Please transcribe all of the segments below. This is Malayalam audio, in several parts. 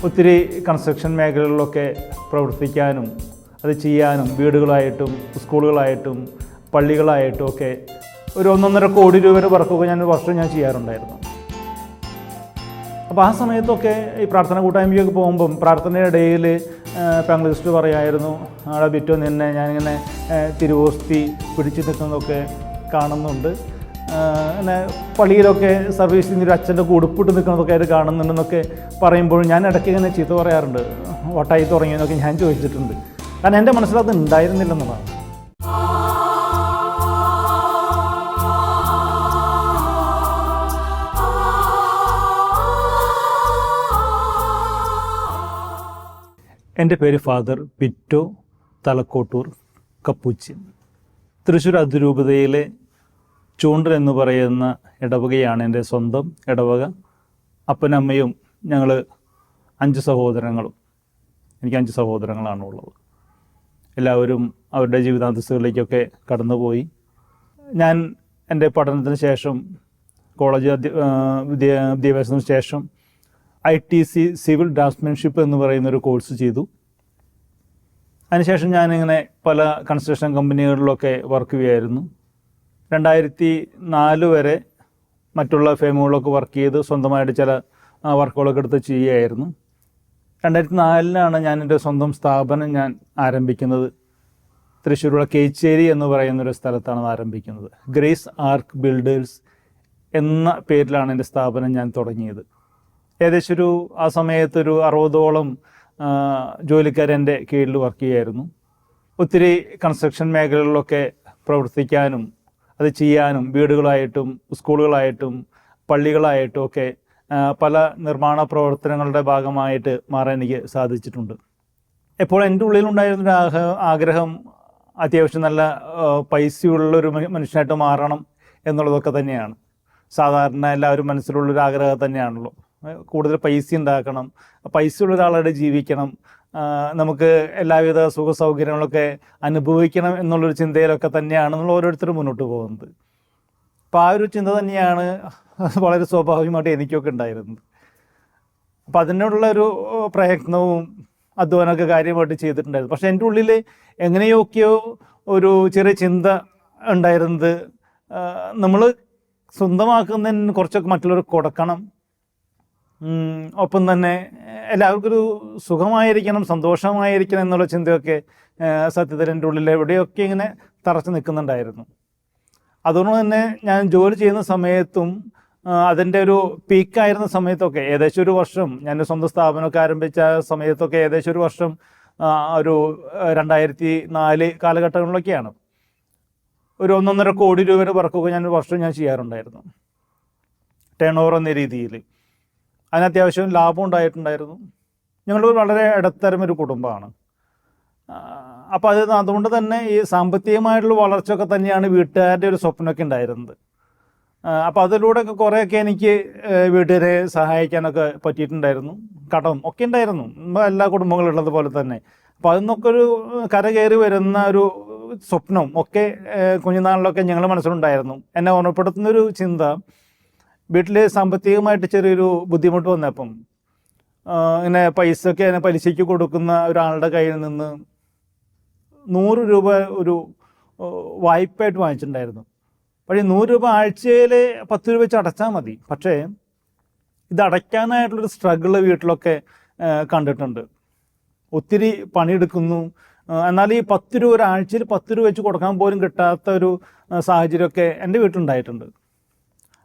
ഒത്തിരി കൺസ്ട്രക്ഷൻ മേഖലകളിലൊക്കെ പ്രവർത്തിക്കാനും അത് ചെയ്യാനും വീടുകളായിട്ടും സ്കൂളുകളായിട്ടും പള്ളികളായിട്ടും ഒക്കെ ഒരു 1.5 കോടി രൂപയുടെ വർക്കൊക്കെ ഞാൻ വർഷം ചെയ്യാറുണ്ടായിരുന്നു. അപ്പോൾ ആ സമയത്തൊക്കെ ഈ പ്രാർത്ഥന കൂട്ടായ്മയൊക്കെ പോകുമ്പം പ്രാർത്ഥനയുടെ ഇടയിൽ പാങ്ക്ലിസ്റ്റ് പറയായിരുന്നു, അവിടെ ബിറ്റോ നിന്നെ ഞാനിങ്ങനെ തിരുവോസ്തി പിടിച്ചു നിൽക്കുന്നതൊക്കെ കാണുന്നുണ്ട്, അങ്ങനെ പള്ളിയിലൊക്കെ സർവീസിൽ നിന്ന് ഒരു അച്ഛൻ്റെ ഉടുപ്പിട്ട് നിൽക്കുന്നതൊക്കെ ആയിട്ട് കാണുന്നുണ്ടെന്നൊക്കെ പറയുമ്പോൾ ഞാൻ ഇടയ്ക്ക് ഇങ്ങനെ ചീത്ത പറയാറുണ്ട്, വട്ടായി തുടങ്ങിയെന്നൊക്കെ ഞാൻ ചോദിച്ചിട്ടുണ്ട്. കാരണം എൻ്റെ മനസ്സിലത് ഉണ്ടായിരുന്നില്ലെന്നുള്ളതാണ്. എൻ്റെ പേര് ഫാദർ പിറ്റോ തലക്കോട്ടൂർ കപ്പൂച്ചിൻ. തൃശ്ശൂർ അതിരൂപതയിലെ ചൂണ്ടൽ എന്ന് പറയുന്ന ഇടവകയാണ് എൻ്റെ സ്വന്തം ഇടവക. അപ്പനമ്മയും ഞങ്ങൾ 5 സഹോദരങ്ങളും, എനിക്ക് 5 സഹോദരങ്ങളാണ് ഉള്ളത്. എല്ലാവരും അവരുടെ ജീവിതാന്തസ്സുകളിലേക്കൊക്കെ കടന്നുപോയി. ഞാൻ എൻ്റെ പഠനത്തിന് ശേഷം കോളേജ് വിദ്യാഭ്യാസത്തിന് ശേഷം ITC സിവിൽ ഡ്രാഫ്റ്റ്സ്മാൻഷിപ്പ് എന്ന് പറയുന്നൊരു കോഴ്സ് ചെയ്തു. അതിനുശേഷം ഞാനിങ്ങനെ പല കൺസ്ട്രക്ഷൻ കമ്പനികളിലൊക്കെ വർക്ക് ചെയ്യുമായിരുന്നു. 2004 വരെ മറ്റുള്ള ഫേമുകളിലൊക്കെ വർക്ക് ചെയ്ത് സ്വന്തമായിട്ട് ചില വർക്കുകളൊക്കെ എടുത്ത് ചെയ്യുകയായിരുന്നു. 2004 ഞാൻ എൻ്റെ സ്വന്തം സ്ഥാപനം ഞാൻ ആരംഭിക്കുന്നത്. തൃശ്ശൂരുള്ള കേച്ചേരി എന്ന് പറയുന്നൊരു സ്ഥലത്താണ് ആരംഭിക്കുന്നത്. ഗ്രേസ് ആർക്ക് ബിൽഡേഴ്സ് എന്ന പേരിലാണ് എൻ്റെ സ്ഥാപനം ഞാൻ തുടങ്ങിയത്. ഏകദേശം ആ സമയത്തൊരു 60ഓളം ജോലിക്കാരെൻ്റെ കീഴിൽ വർക്ക് ചെയ്യുമായിരുന്നു. ഒത്തിരി കൺസ്ട്രക്ഷൻ മേഖലകളിലൊക്കെ പ്രവർത്തിക്കാനും അത് ചെയ്യാനും വീടുകളായിട്ടും സ്കൂളുകളായിട്ടും പള്ളികളായിട്ടും ഒക്കെ പല നിർമ്മാണ പ്രവർത്തനങ്ങളുടെ ഭാഗമായിട്ട് മാറാൻ എനിക്ക് സാധിച്ചിട്ടുണ്ട്. എപ്പോൾ എൻ്റെ ഉള്ളിലുണ്ടായിരുന്നൊരു ആഗ്രഹം അത്യാവശ്യം നല്ല പൈസയുള്ളൊരു മനുഷ്യനായിട്ട് മാറണം എന്നുള്ളതൊക്കെ തന്നെയാണ്. സാധാരണ എല്ലാവരും മനസ്സിലുള്ളൊരു ആഗ്രഹം തന്നെയാണല്ലോ. കൂടുതൽ പൈസ ഉണ്ടാക്കണം, പൈസയുള്ള ഒരാളായിട്ട് ജീവിക്കണം, നമുക്ക് എല്ലാവിധ സുഖ സൗകര്യങ്ങളൊക്കെ അനുഭവിക്കണം എന്നുള്ളൊരു ചിന്തയിലൊക്കെ തന്നെയാണെന്നുള്ള ഓരോരുത്തരും മുന്നോട്ട് പോകുന്നത്. അപ്പോൾ ആ ഒരു ചിന്ത തന്നെയാണ് വളരെ സ്വാഭാവികമായിട്ട് എനിക്കൊക്കെ ഉണ്ടായിരുന്നത്. അപ്പോൾ അതിനോടുള്ള ഒരു പ്രയത്നവും അധ്വാനമൊക്കെ കാര്യമായിട്ട് ചെയ്തിട്ടുണ്ടായിരുന്നു. പക്ഷേ എൻ്റെ ഉള്ളിൽ എങ്ങനെയൊക്കെയോ ഒരു ചെറിയ ചിന്ത ഉണ്ടായിരുന്നത്, നമ്മൾ സ്വന്തമാക്കുന്നതിന് കുറച്ചൊക്കെ മറ്റുള്ളവർക്ക് കൊടുക്കണം, ഒപ്പം തന്നെ എല്ലാവർക്കും ഒരു സുഖമായിരിക്കണം, സന്തോഷമായിരിക്കണം എന്നുള്ള ചിന്തയൊക്കെ സത്യത്തിൽ എൻ്റെ ഉള്ളിൽ എവിടെയൊക്കെ ഇങ്ങനെ തറച്ചു നിൽക്കുന്നുണ്ടായിരുന്നു. അതുകൊണ്ട് തന്നെ ഞാൻ ജോലി ചെയ്യുന്ന സമയത്തും അതിൻ്റെ ഒരു പീക്കായിരുന്ന സമയത്തൊക്കെ ഏകദേശം ഒരു വർഷം, ഞാൻ സ്വന്തം സ്ഥാപനമൊക്കെ ആരംഭിച്ച സമയത്തൊക്കെ ഏകദേശം ഒരു വർഷം ഒരു 2004 കാലഘട്ടങ്ങളിലൊക്കെയാണ് ഒരു 1.5 കോടി രൂപയുടെ വർക്കൊക്കെ ഞാൻ ഒരു വർഷം ചെയ്യാറുണ്ടായിരുന്നു, ടേൺ ഓവർ എന്ന രീതിയിൽ. അതിന് അത്യാവശ്യം ലാഭം ഉണ്ടായിട്ടുണ്ടായിരുന്നു. ഞങ്ങൾ വളരെ ഇടത്തരം ഒരു കുടുംബമാണ്. അപ്പോൾ അതുകൊണ്ട് തന്നെ ഈ സാമ്പത്തികമായിട്ടുള്ള വളർച്ചയൊക്കെ തന്നെയാണ് വീട്ടുകാരുടെ ഒരു സ്വപ്നമൊക്കെ ഉണ്ടായിരുന്നത്. അപ്പോൾ അതിലൂടെയൊക്കെ കുറേയൊക്കെ എനിക്ക് വീട്ടുകാരെ സഹായിക്കാനൊക്കെ പറ്റിയിട്ടുണ്ടായിരുന്നു. കടം ഒക്കെ ഉണ്ടായിരുന്നു, എല്ലാ കുടുംബങ്ങളുള്ളത് പോലെ തന്നെ. അപ്പോൾ അതിൽ ഒരു കരകയറി വരുന്ന ഒരു സ്വപ്നം ഒക്കെ കുഞ്ഞുനാളിലൊക്കെ ഞങ്ങളുടെ മനസ്സിലുണ്ടായിരുന്നു. എന്നെ ഓർമ്മപ്പെടുത്തുന്നൊരു ചിന്ത, വീട്ടിൽ സാമ്പത്തികമായിട്ട് ചെറിയൊരു ബുദ്ധിമുട്ട് വന്നപ്പം ഇങ്ങനെ പൈസയൊക്കെ പലിശയ്ക്ക് കൊടുക്കുന്ന ഒരാളുടെ കയ്യിൽ നിന്ന് 100 രൂപ ഒരു വായ്പയായിട്ട് വാങ്ങിച്ചിട്ടുണ്ടായിരുന്നു. പക്ഷേ 100 രൂപ ആഴ്ചയിൽ 10 രൂപ വെച്ച് അടച്ചാൽ മതി. പക്ഷേ ഇത് അടയ്ക്കാനായിട്ടുള്ളൊരു സ്ട്രഗിള് വീട്ടിലൊക്കെ കണ്ടിട്ടുണ്ട്. ഒത്തിരി പണിയെടുക്കുന്നു, എന്നാൽ ഈ 10 രൂപ ഒരാഴ്ചയിൽ 10 രൂപ വെച്ച് കൊടുക്കാൻ പോലും കിട്ടാത്ത ഒരു സാഹചര്യമൊക്കെ എൻ്റെ വീട്ടിലുണ്ടായിട്ടുണ്ട്.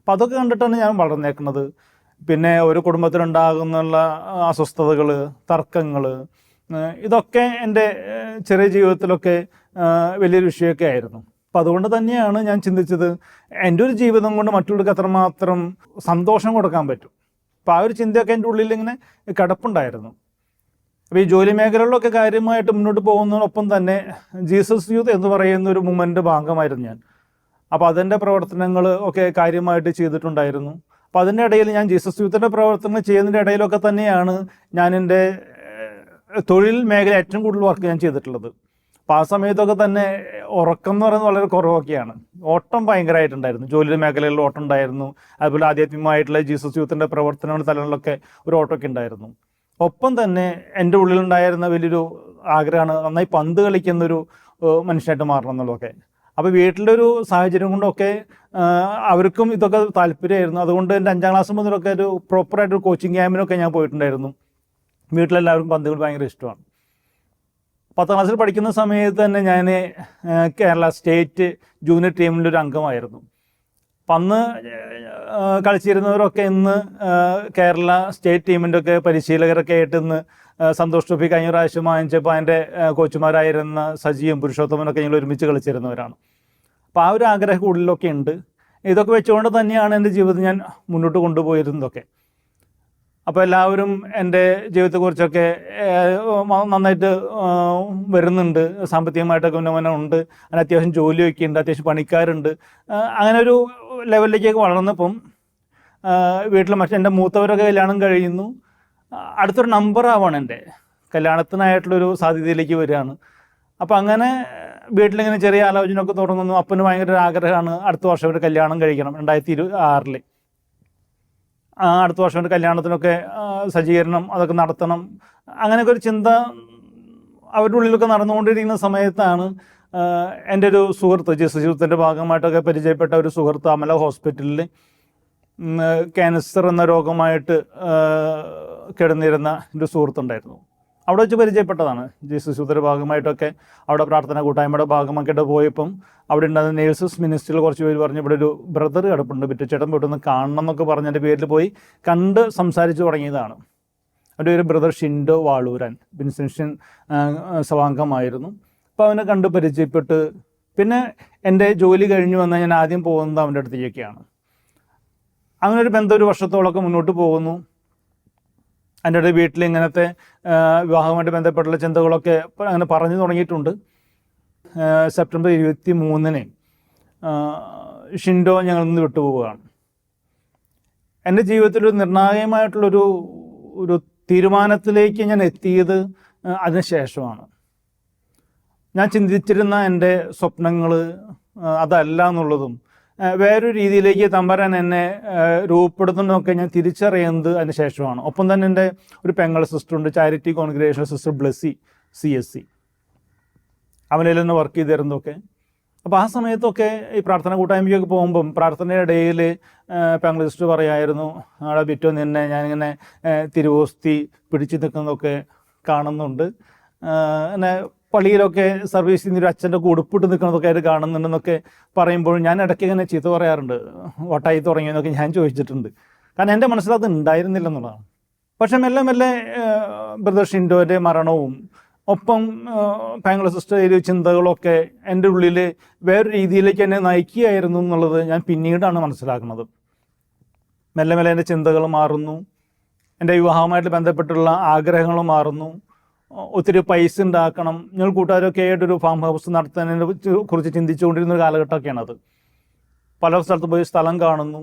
അപ്പോൾ അതൊക്കെ കണ്ടിട്ടാണ് ഞാൻ വളർന്നേക്കുന്നത്. പിന്നെ ഒരു കുടുംബത്തിലുണ്ടാകുന്നുള്ള അസ്വസ്ഥതകൾ, തർക്കങ്ങൾ, ഇതൊക്കെ എൻ്റെ ചെറിയ ജീവിതത്തിലൊക്കെ വലിയൊരു വിഷയമൊക്കെ ആയിരുന്നു. അപ്പോൾ അതുകൊണ്ട് തന്നെയാണ് ഞാൻ ചിന്തിച്ചത്, എൻ്റെ ഒരു ജീവിതം കൊണ്ട് മറ്റുള്ളവർക്ക് എത്രമാത്രം സന്തോഷം കൊടുക്കാൻ പറ്റും. അപ്പോൾ ആ ഒരു ചിന്തയൊക്കെ എൻ്റെ ഉള്ളിൽ ഇങ്ങനെ കിടപ്പുണ്ടായിരുന്നു. അപ്പോൾ ഈ ജോലി മേഖലകളിലൊക്കെ കാര്യമായിട്ട് മുന്നോട്ട് പോകുന്നതിനൊപ്പം തന്നെ ജീസസ് യൂത്ത് എന്ന് പറയുന്ന ഒരു മൂവ്മെൻറ്റ് ഭാഗമായിരുന്നു ഞാൻ. അപ്പോൾ അതിൻ്റെ പ്രവർത്തനങ്ങൾ ഒക്കെ കാര്യമായിട്ട് ചെയ്തിട്ടുണ്ടായിരുന്നു. അപ്പോൾ അതിൻ്റെ ഇടയിൽ ഞാൻ ജീസസ് യൂത്തിൻ്റെ പ്രവർത്തനങ്ങൾ ചെയ്യുന്നതിൻ്റെ ഇടയിലൊക്കെ തന്നെയാണ് ഞാൻ എൻ്റെ തൊഴിൽ മേഖല ഏറ്റവും കൂടുതൽ വർക്ക് ഞാൻ ചെയ്തിട്ടുള്ളത്. അപ്പോൾ ആ സമയത്തൊക്കെ തന്നെ ഉറക്കം എന്ന് പറയുന്നത് വളരെ കുറവൊക്കെയാണ്. ഓട്ടം ഭയങ്കരമായിട്ടുണ്ടായിരുന്നു, ജോലി മേഖലകളിൽ ഓട്ടം ഉണ്ടായിരുന്നു. അതുപോലെ ആധ്യാത്മികമായിട്ടുള്ള ജീസസ് യൂത്തിൻ്റെ പ്രവർത്തനങ്ങളുടെ തലങ്ങളിലൊക്കെ ഒരു ഓട്ടമൊക്കെ ഉണ്ടായിരുന്നു. ഒപ്പം തന്നെ എൻ്റെ ഉള്ളിലുണ്ടായിരുന്ന വലിയൊരു ആഗ്രഹമാണ് നന്നായി പന്ത് കളിക്കുന്നൊരു മനുഷ്യനായിട്ട് മാറണം എന്നുള്ളതൊക്കെ. അപ്പോൾ വീട്ടിൻ്റെ ഒരു സാഹചര്യം കൊണ്ടൊക്കെ അവർക്കും ഇതൊക്കെ താല്പര്യമായിരുന്നു. അതുകൊണ്ട് എൻ്റെ 5ാം ക്ലാസ് മുതലൊക്കെ ഒരു പ്രോപ്പറായിട്ടൊരു കോച്ചിങ് ക്യാമ്പിനൊക്കെ ഞാൻ പോയിട്ടുണ്ടായിരുന്നു. വീട്ടിലെല്ലാവർക്കും പന്ത് കളി ഭയങ്കര ഇഷ്ടമാണ്. 10ാം ക്ലാസ്സിൽ പഠിക്കുന്ന സമയത്ത് തന്നെ ഞാൻ കേരള സ്റ്റേറ്റ് ജൂനിയർ ടീമിൻ്റെ ഒരു അംഗമായിരുന്നു. അപ്പം അന്ന് കളിച്ചിരുന്നവരൊക്കെ ഇന്ന് കേരള സ്റ്റേറ്റ് ടീമിൻ്റെ ഒക്കെ പരിശീലകരൊക്കെ ആയിട്ട് ഇന്ന് സന്തോഷ് ട്രോഫി കഴിഞ്ഞ പ്രാവശ്യം വാങ്ങിച്ചപ്പോൾ അതിൻ്റെ കോച്ചുമാരായിരുന്ന സജിയും പുരുഷോത്തമനൊക്കെ ഞങ്ങൾ ഒരുമിച്ച് കളിച്ചിരുന്നവരാണ്. അപ്പോൾ ആ ഒരു ആഗ്രഹം കൂടുതലൊക്കെ ഉണ്ട്. ഇതൊക്കെ വെച്ചുകൊണ്ട് തന്നെയാണ് എൻ്റെ ജീവിതം ഞാൻ മുന്നോട്ട് കൊണ്ടുപോയിരുന്നതൊക്കെ. അപ്പോൾ എല്ലാവരും എൻ്റെ ജീവിതത്തെക്കുറിച്ചൊക്കെ നന്നായിട്ട് വരുന്നുണ്ട്, സാമ്പത്തികമായിട്ടൊക്കെ ഉന്നമനം ഉണ്ട്, അതിന് അത്യാവശ്യം ജോലിയൊക്കെ ഉണ്ട്, അത്യാവശ്യം പണിക്കാരുണ്ട്. അങ്ങനെ ഒരു ലെവലിലേക്കൊക്കെ വളർന്നപ്പം വീട്ടിൽ എൻ്റെ മൂത്തവരൊക്കെ കല്യാണം കഴിയുന്നു. അടുത്തൊരു നമ്പറാവാണ് എൻ്റെ കല്യാണത്തിനായിട്ടുള്ളൊരു സാധ്യതയിലേക്ക് വരികയാണ്. അപ്പോൾ അങ്ങനെ വീട്ടിലിങ്ങനെ ചെറിയ ആലോചനയൊക്കെ തുടങ്ങുന്നു. അപ്പന് ഭയങ്കര ആഗ്രഹമാണ് അടുത്ത വർഷം ഒരു കല്യാണം കഴിക്കണം, 2026. അടുത്ത വർഷം ഒരു കല്യാണത്തിനൊക്കെ സജ്ജീകരണം അതൊക്കെ നടത്തണം. അങ്ങനെയൊക്കെ ഒരു ചിന്ത അവരുടെ ഉള്ളിലൊക്കെ നടന്നുകൊണ്ടിരിക്കുന്ന സമയത്താണ് എൻ്റെ ഒരു സുഹൃത്ത്, ജസ്യൂത്തിൻ്റെ ഭാഗമായിട്ടൊക്കെ പരിചയപ്പെട്ട ഒരു സുഹൃത്ത് അമല ഹോസ്പിറ്റലിൽ ക്യാൻസർ എന്ന രോഗമായിട്ട് കിടന്നിരുന്ന ഒരു സുഹൃത്തുണ്ടായിരുന്നു. അവിടെ വെച്ച് പരിചയപ്പെട്ടതാണ്. ജസ്യൂത്തിൻ്റെ ഭാഗമായിട്ടൊക്കെ അവിടെ പ്രാർത്ഥന കൂട്ടായ്മയുടെ ഭാഗമാക്കിയിട്ട് പോയപ്പം അവിടെ ഉണ്ടായിരുന്ന നേഴ്സസ് മിനിസ്ട്രിയിൽ കുറച്ച് പേര് പറഞ്ഞു ഇവിടെ ഒരു ബ്രദർ കിടപ്പുണ്ട്, ബിറ്റുചേട്ടൻ പോയിട്ടൊന്ന് കാണണം എന്നൊക്കെ പറഞ്ഞതിൻ്റെ പേരിൽ പോയി കണ്ട് സംസാരിച്ച് തുടങ്ങിയതാണ്. അവൻ്റെ ഒരു ബ്രദർ ഷിൻഡോ വാളൂരാൻ ബിൻസെൻഷൻ സഭാംഗമായിരുന്നു. അപ്പോൾ അവനെ കണ്ട് പരിചയപ്പെട്ട് പിന്നെ എൻ്റെ ജോലി കഴിഞ്ഞ് വന്നാൽ ഞാൻ ആദ്യം പോകുന്നത് അവൻ്റെ അടുത്തേക്കൊക്കെയാണ്. അങ്ങനെ ഒരു ബന്ധം ഒരു വർഷത്തോളമൊക്കെ മുന്നോട്ട് പോകുന്നു. എൻ്റെ അടുത്ത് വീട്ടിൽ ഇങ്ങനത്തെ വിവാഹവുമായിട്ട് ബന്ധപ്പെട്ടുള്ള ചിന്തകളൊക്കെ അങ്ങനെ പറഞ്ഞു തുടങ്ങിയിട്ടുണ്ട്. സെപ്റ്റംബർ 23 ഷിൻഡോ ഞങ്ങളിൽ നിന്ന് വിട്ടുപോവുകയാണ്. എൻ്റെ ജീവിതത്തിലൊരു നിർണായകമായിട്ടുള്ളൊരു തീരുമാനത്തിലേക്ക് ഞാൻ എത്തിയത് അതിന് ശേഷമാണ്. ഞാൻ ചിന്തിച്ചിരുന്ന എൻ്റെ സ്വപ്നങ്ങൾ അതല്ല എന്നുള്ളതും വേറൊരു രീതിയിലേക്ക് തമ്പരാൻ എന്നെ രൂപപ്പെടുത്തുന്നതൊക്കെ ഞാൻ തിരിച്ചറിയുന്നത് അതിന് ശേഷമാണ്. ഒപ്പം തന്നെ എൻ്റെ ഒരു പെങ്ങൾ സിസ്റ്ററുണ്ട്, charity congregation sister Blessy CSC, അവനിൽ നിന്ന് വർക്ക് ചെയ്തിരുന്നതൊക്കെ. അപ്പോൾ ആ സമയത്തൊക്കെ ഈ പ്രാർത്ഥന കൂട്ടായ്മയ്ക്കൊക്കെ പോകുമ്പം പ്രാർത്ഥനയുടെ ഇടയിൽ പെങ്ങൾ സിസ്റ്റർ പറയായിരുന്നു, അവിടെ ബിറ്റോ നിന്നെ ഞാനിങ്ങനെ തിരുവോസ്തി പിടിച്ചു നിൽക്കുന്നതൊക്കെ കാണുന്നുണ്ട്, എന്നെ പള്ളിയിലൊക്കെ സർവീസ് ചെയ്യുന്നൊരു അച്ഛൻ്റെ ഉടുപ്പിട്ട് നിൽക്കുന്നതൊക്കെ ആയിട്ട് കാണുന്നുണ്ടെന്നൊക്കെ പറയുമ്പോൾ ഞാൻ ഇടയ്ക്ക് ഇങ്ങനെ ചീത്ത പറയാറുണ്ട്, വട്ടായി തുടങ്ങിയെന്നൊക്കെ ഞാൻ ചോദിച്ചിട്ടുണ്ട്. കാരണം എൻ്റെ മനസ്സിലത് ഉണ്ടായിരുന്നില്ലെന്നുള്ളതാണ്. പക്ഷെ മെല്ലെ മെല്ലെ ബ്രദർ ഷിൻഡോയുടെ മരണവും ഒപ്പം പെങ്ങൾ സിസ്റ്റർ ചിന്തകളൊക്കെ എൻ്റെ ഉള്ളിൽ വേറൊരു രീതിയിലേക്ക് എന്നെ നയിക്കുകയായിരുന്നു എന്നുള്ളത് ഞാൻ പിന്നീടാണ് മനസ്സിലാക്കുന്നത്. മെല്ലെ മെല്ലെ എൻ്റെ ചിന്തകൾ മാറുന്നു, എൻ്റെ വിവാഹവുമായിട്ട് ബന്ധപ്പെട്ടുള്ള ആഗ്രഹങ്ങൾ മാറുന്നു. ഒത്തിരി പൈസ ഉണ്ടാക്കണം, ഞങ്ങൾ കൂട്ടുകാരൊക്കെ ആയിട്ടൊരു ഫാം ഹൗസ് നടത്തുന്നതിനെ കുറിച്ച് ചിന്തിച്ചുകൊണ്ടിരുന്ന ഒരു കാലഘട്ടമൊക്കെയാണത്. പല സ്ഥലത്ത് പോയി സ്ഥലം കാണുന്നു.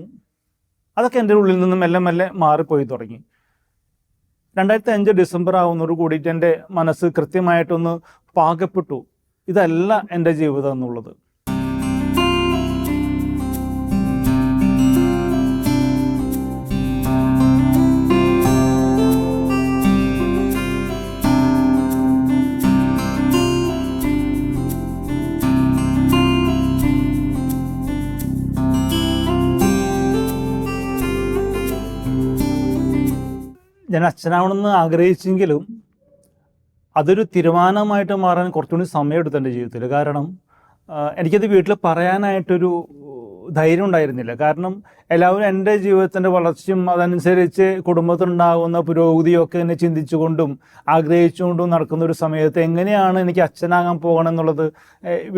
അതൊക്കെ എൻ്റെ ഉള്ളിൽ നിന്ന് മെല്ലെ മെല്ലെ മാറിപ്പോയി തുടങ്ങി. 2005 ഡിസംബർ ആവുന്നതോട് കൂടിയിട്ട് എൻ്റെ മനസ്സ് കൃത്യമായിട്ടൊന്ന് പാകപ്പെട്ടു, ഇതല്ല എൻ്റെ ജീവിതം എന്നുള്ളത്. ഞാൻ അച്ഛനാവണമെന്ന് ആഗ്രഹിച്ചെങ്കിലും അതൊരു തീരുമാനമായിട്ട് മാറാൻ കുറച്ചുകൂടി സമയമെടുത്തു എൻ്റെ ജീവിതത്തിൽ. കാരണം എനിക്കത് വീട്ടിൽ പറയാനായിട്ടൊരു ധൈര്യം ഉണ്ടായിരുന്നില്ല. കാരണം എല്ലാവരും എൻ്റെ ജീവിതത്തിൻ്റെ വളർച്ചയും അതനുസരിച്ച് കുടുംബത്തിനുണ്ടാകുന്ന പുരോഗതിയൊക്കെ എന്നെ ചിന്തിച്ചുകൊണ്ടും ആഗ്രഹിച്ചുകൊണ്ടും നടക്കുന്ന ഒരു സമയത്ത് എങ്ങനെയാണ് എനിക്ക് അച്ഛനാകാൻ പോകണം എന്നുള്ളത്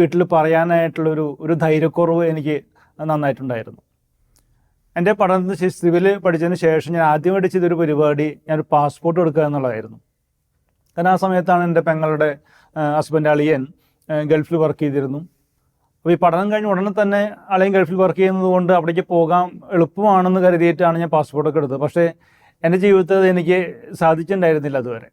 വീട്ടിൽ പറയാനായിട്ടുള്ളൊരു ധൈര്യക്കുറവ് എനിക്ക് നന്നായിട്ടുണ്ടായിരുന്നു. എൻ്റെ പഠനത്തിന് സിവിൽ പഠിച്ചതിന് ശേഷം ഞാൻ ആദ്യമായിട്ട് ചെയ്തൊരു പരിപാടി ഞാനൊരു പാസ്പോർട്ട് എടുക്കുക എന്നുള്ളതായിരുന്നു. കാരണം ആ സമയത്താണ് എൻ്റെ പെങ്ങളുടെ ഹസ്ബൻഡ് അളിയൻ ഗൾഫിൽ വർക്ക് ചെയ്തിരുന്നു. അപ്പോൾ ഈ പഠനം കഴിഞ്ഞ് ഉടനെ തന്നെ അളിയൻ ഗൾഫിൽ വർക്ക് ചെയ്യുന്നത് കൊണ്ട് അവിടേക്ക് പോകാൻ എളുപ്പമാണെന്ന് കരുതിയിട്ടാണ് ഞാൻ പാസ്പോർട്ടൊക്കെ എടുത്തത്. പക്ഷേ എൻ്റെ ജീവിതത്തിൽ എനിക്ക് സാധിച്ചിട്ടുണ്ടായിരുന്നില്ല അതുവരെ.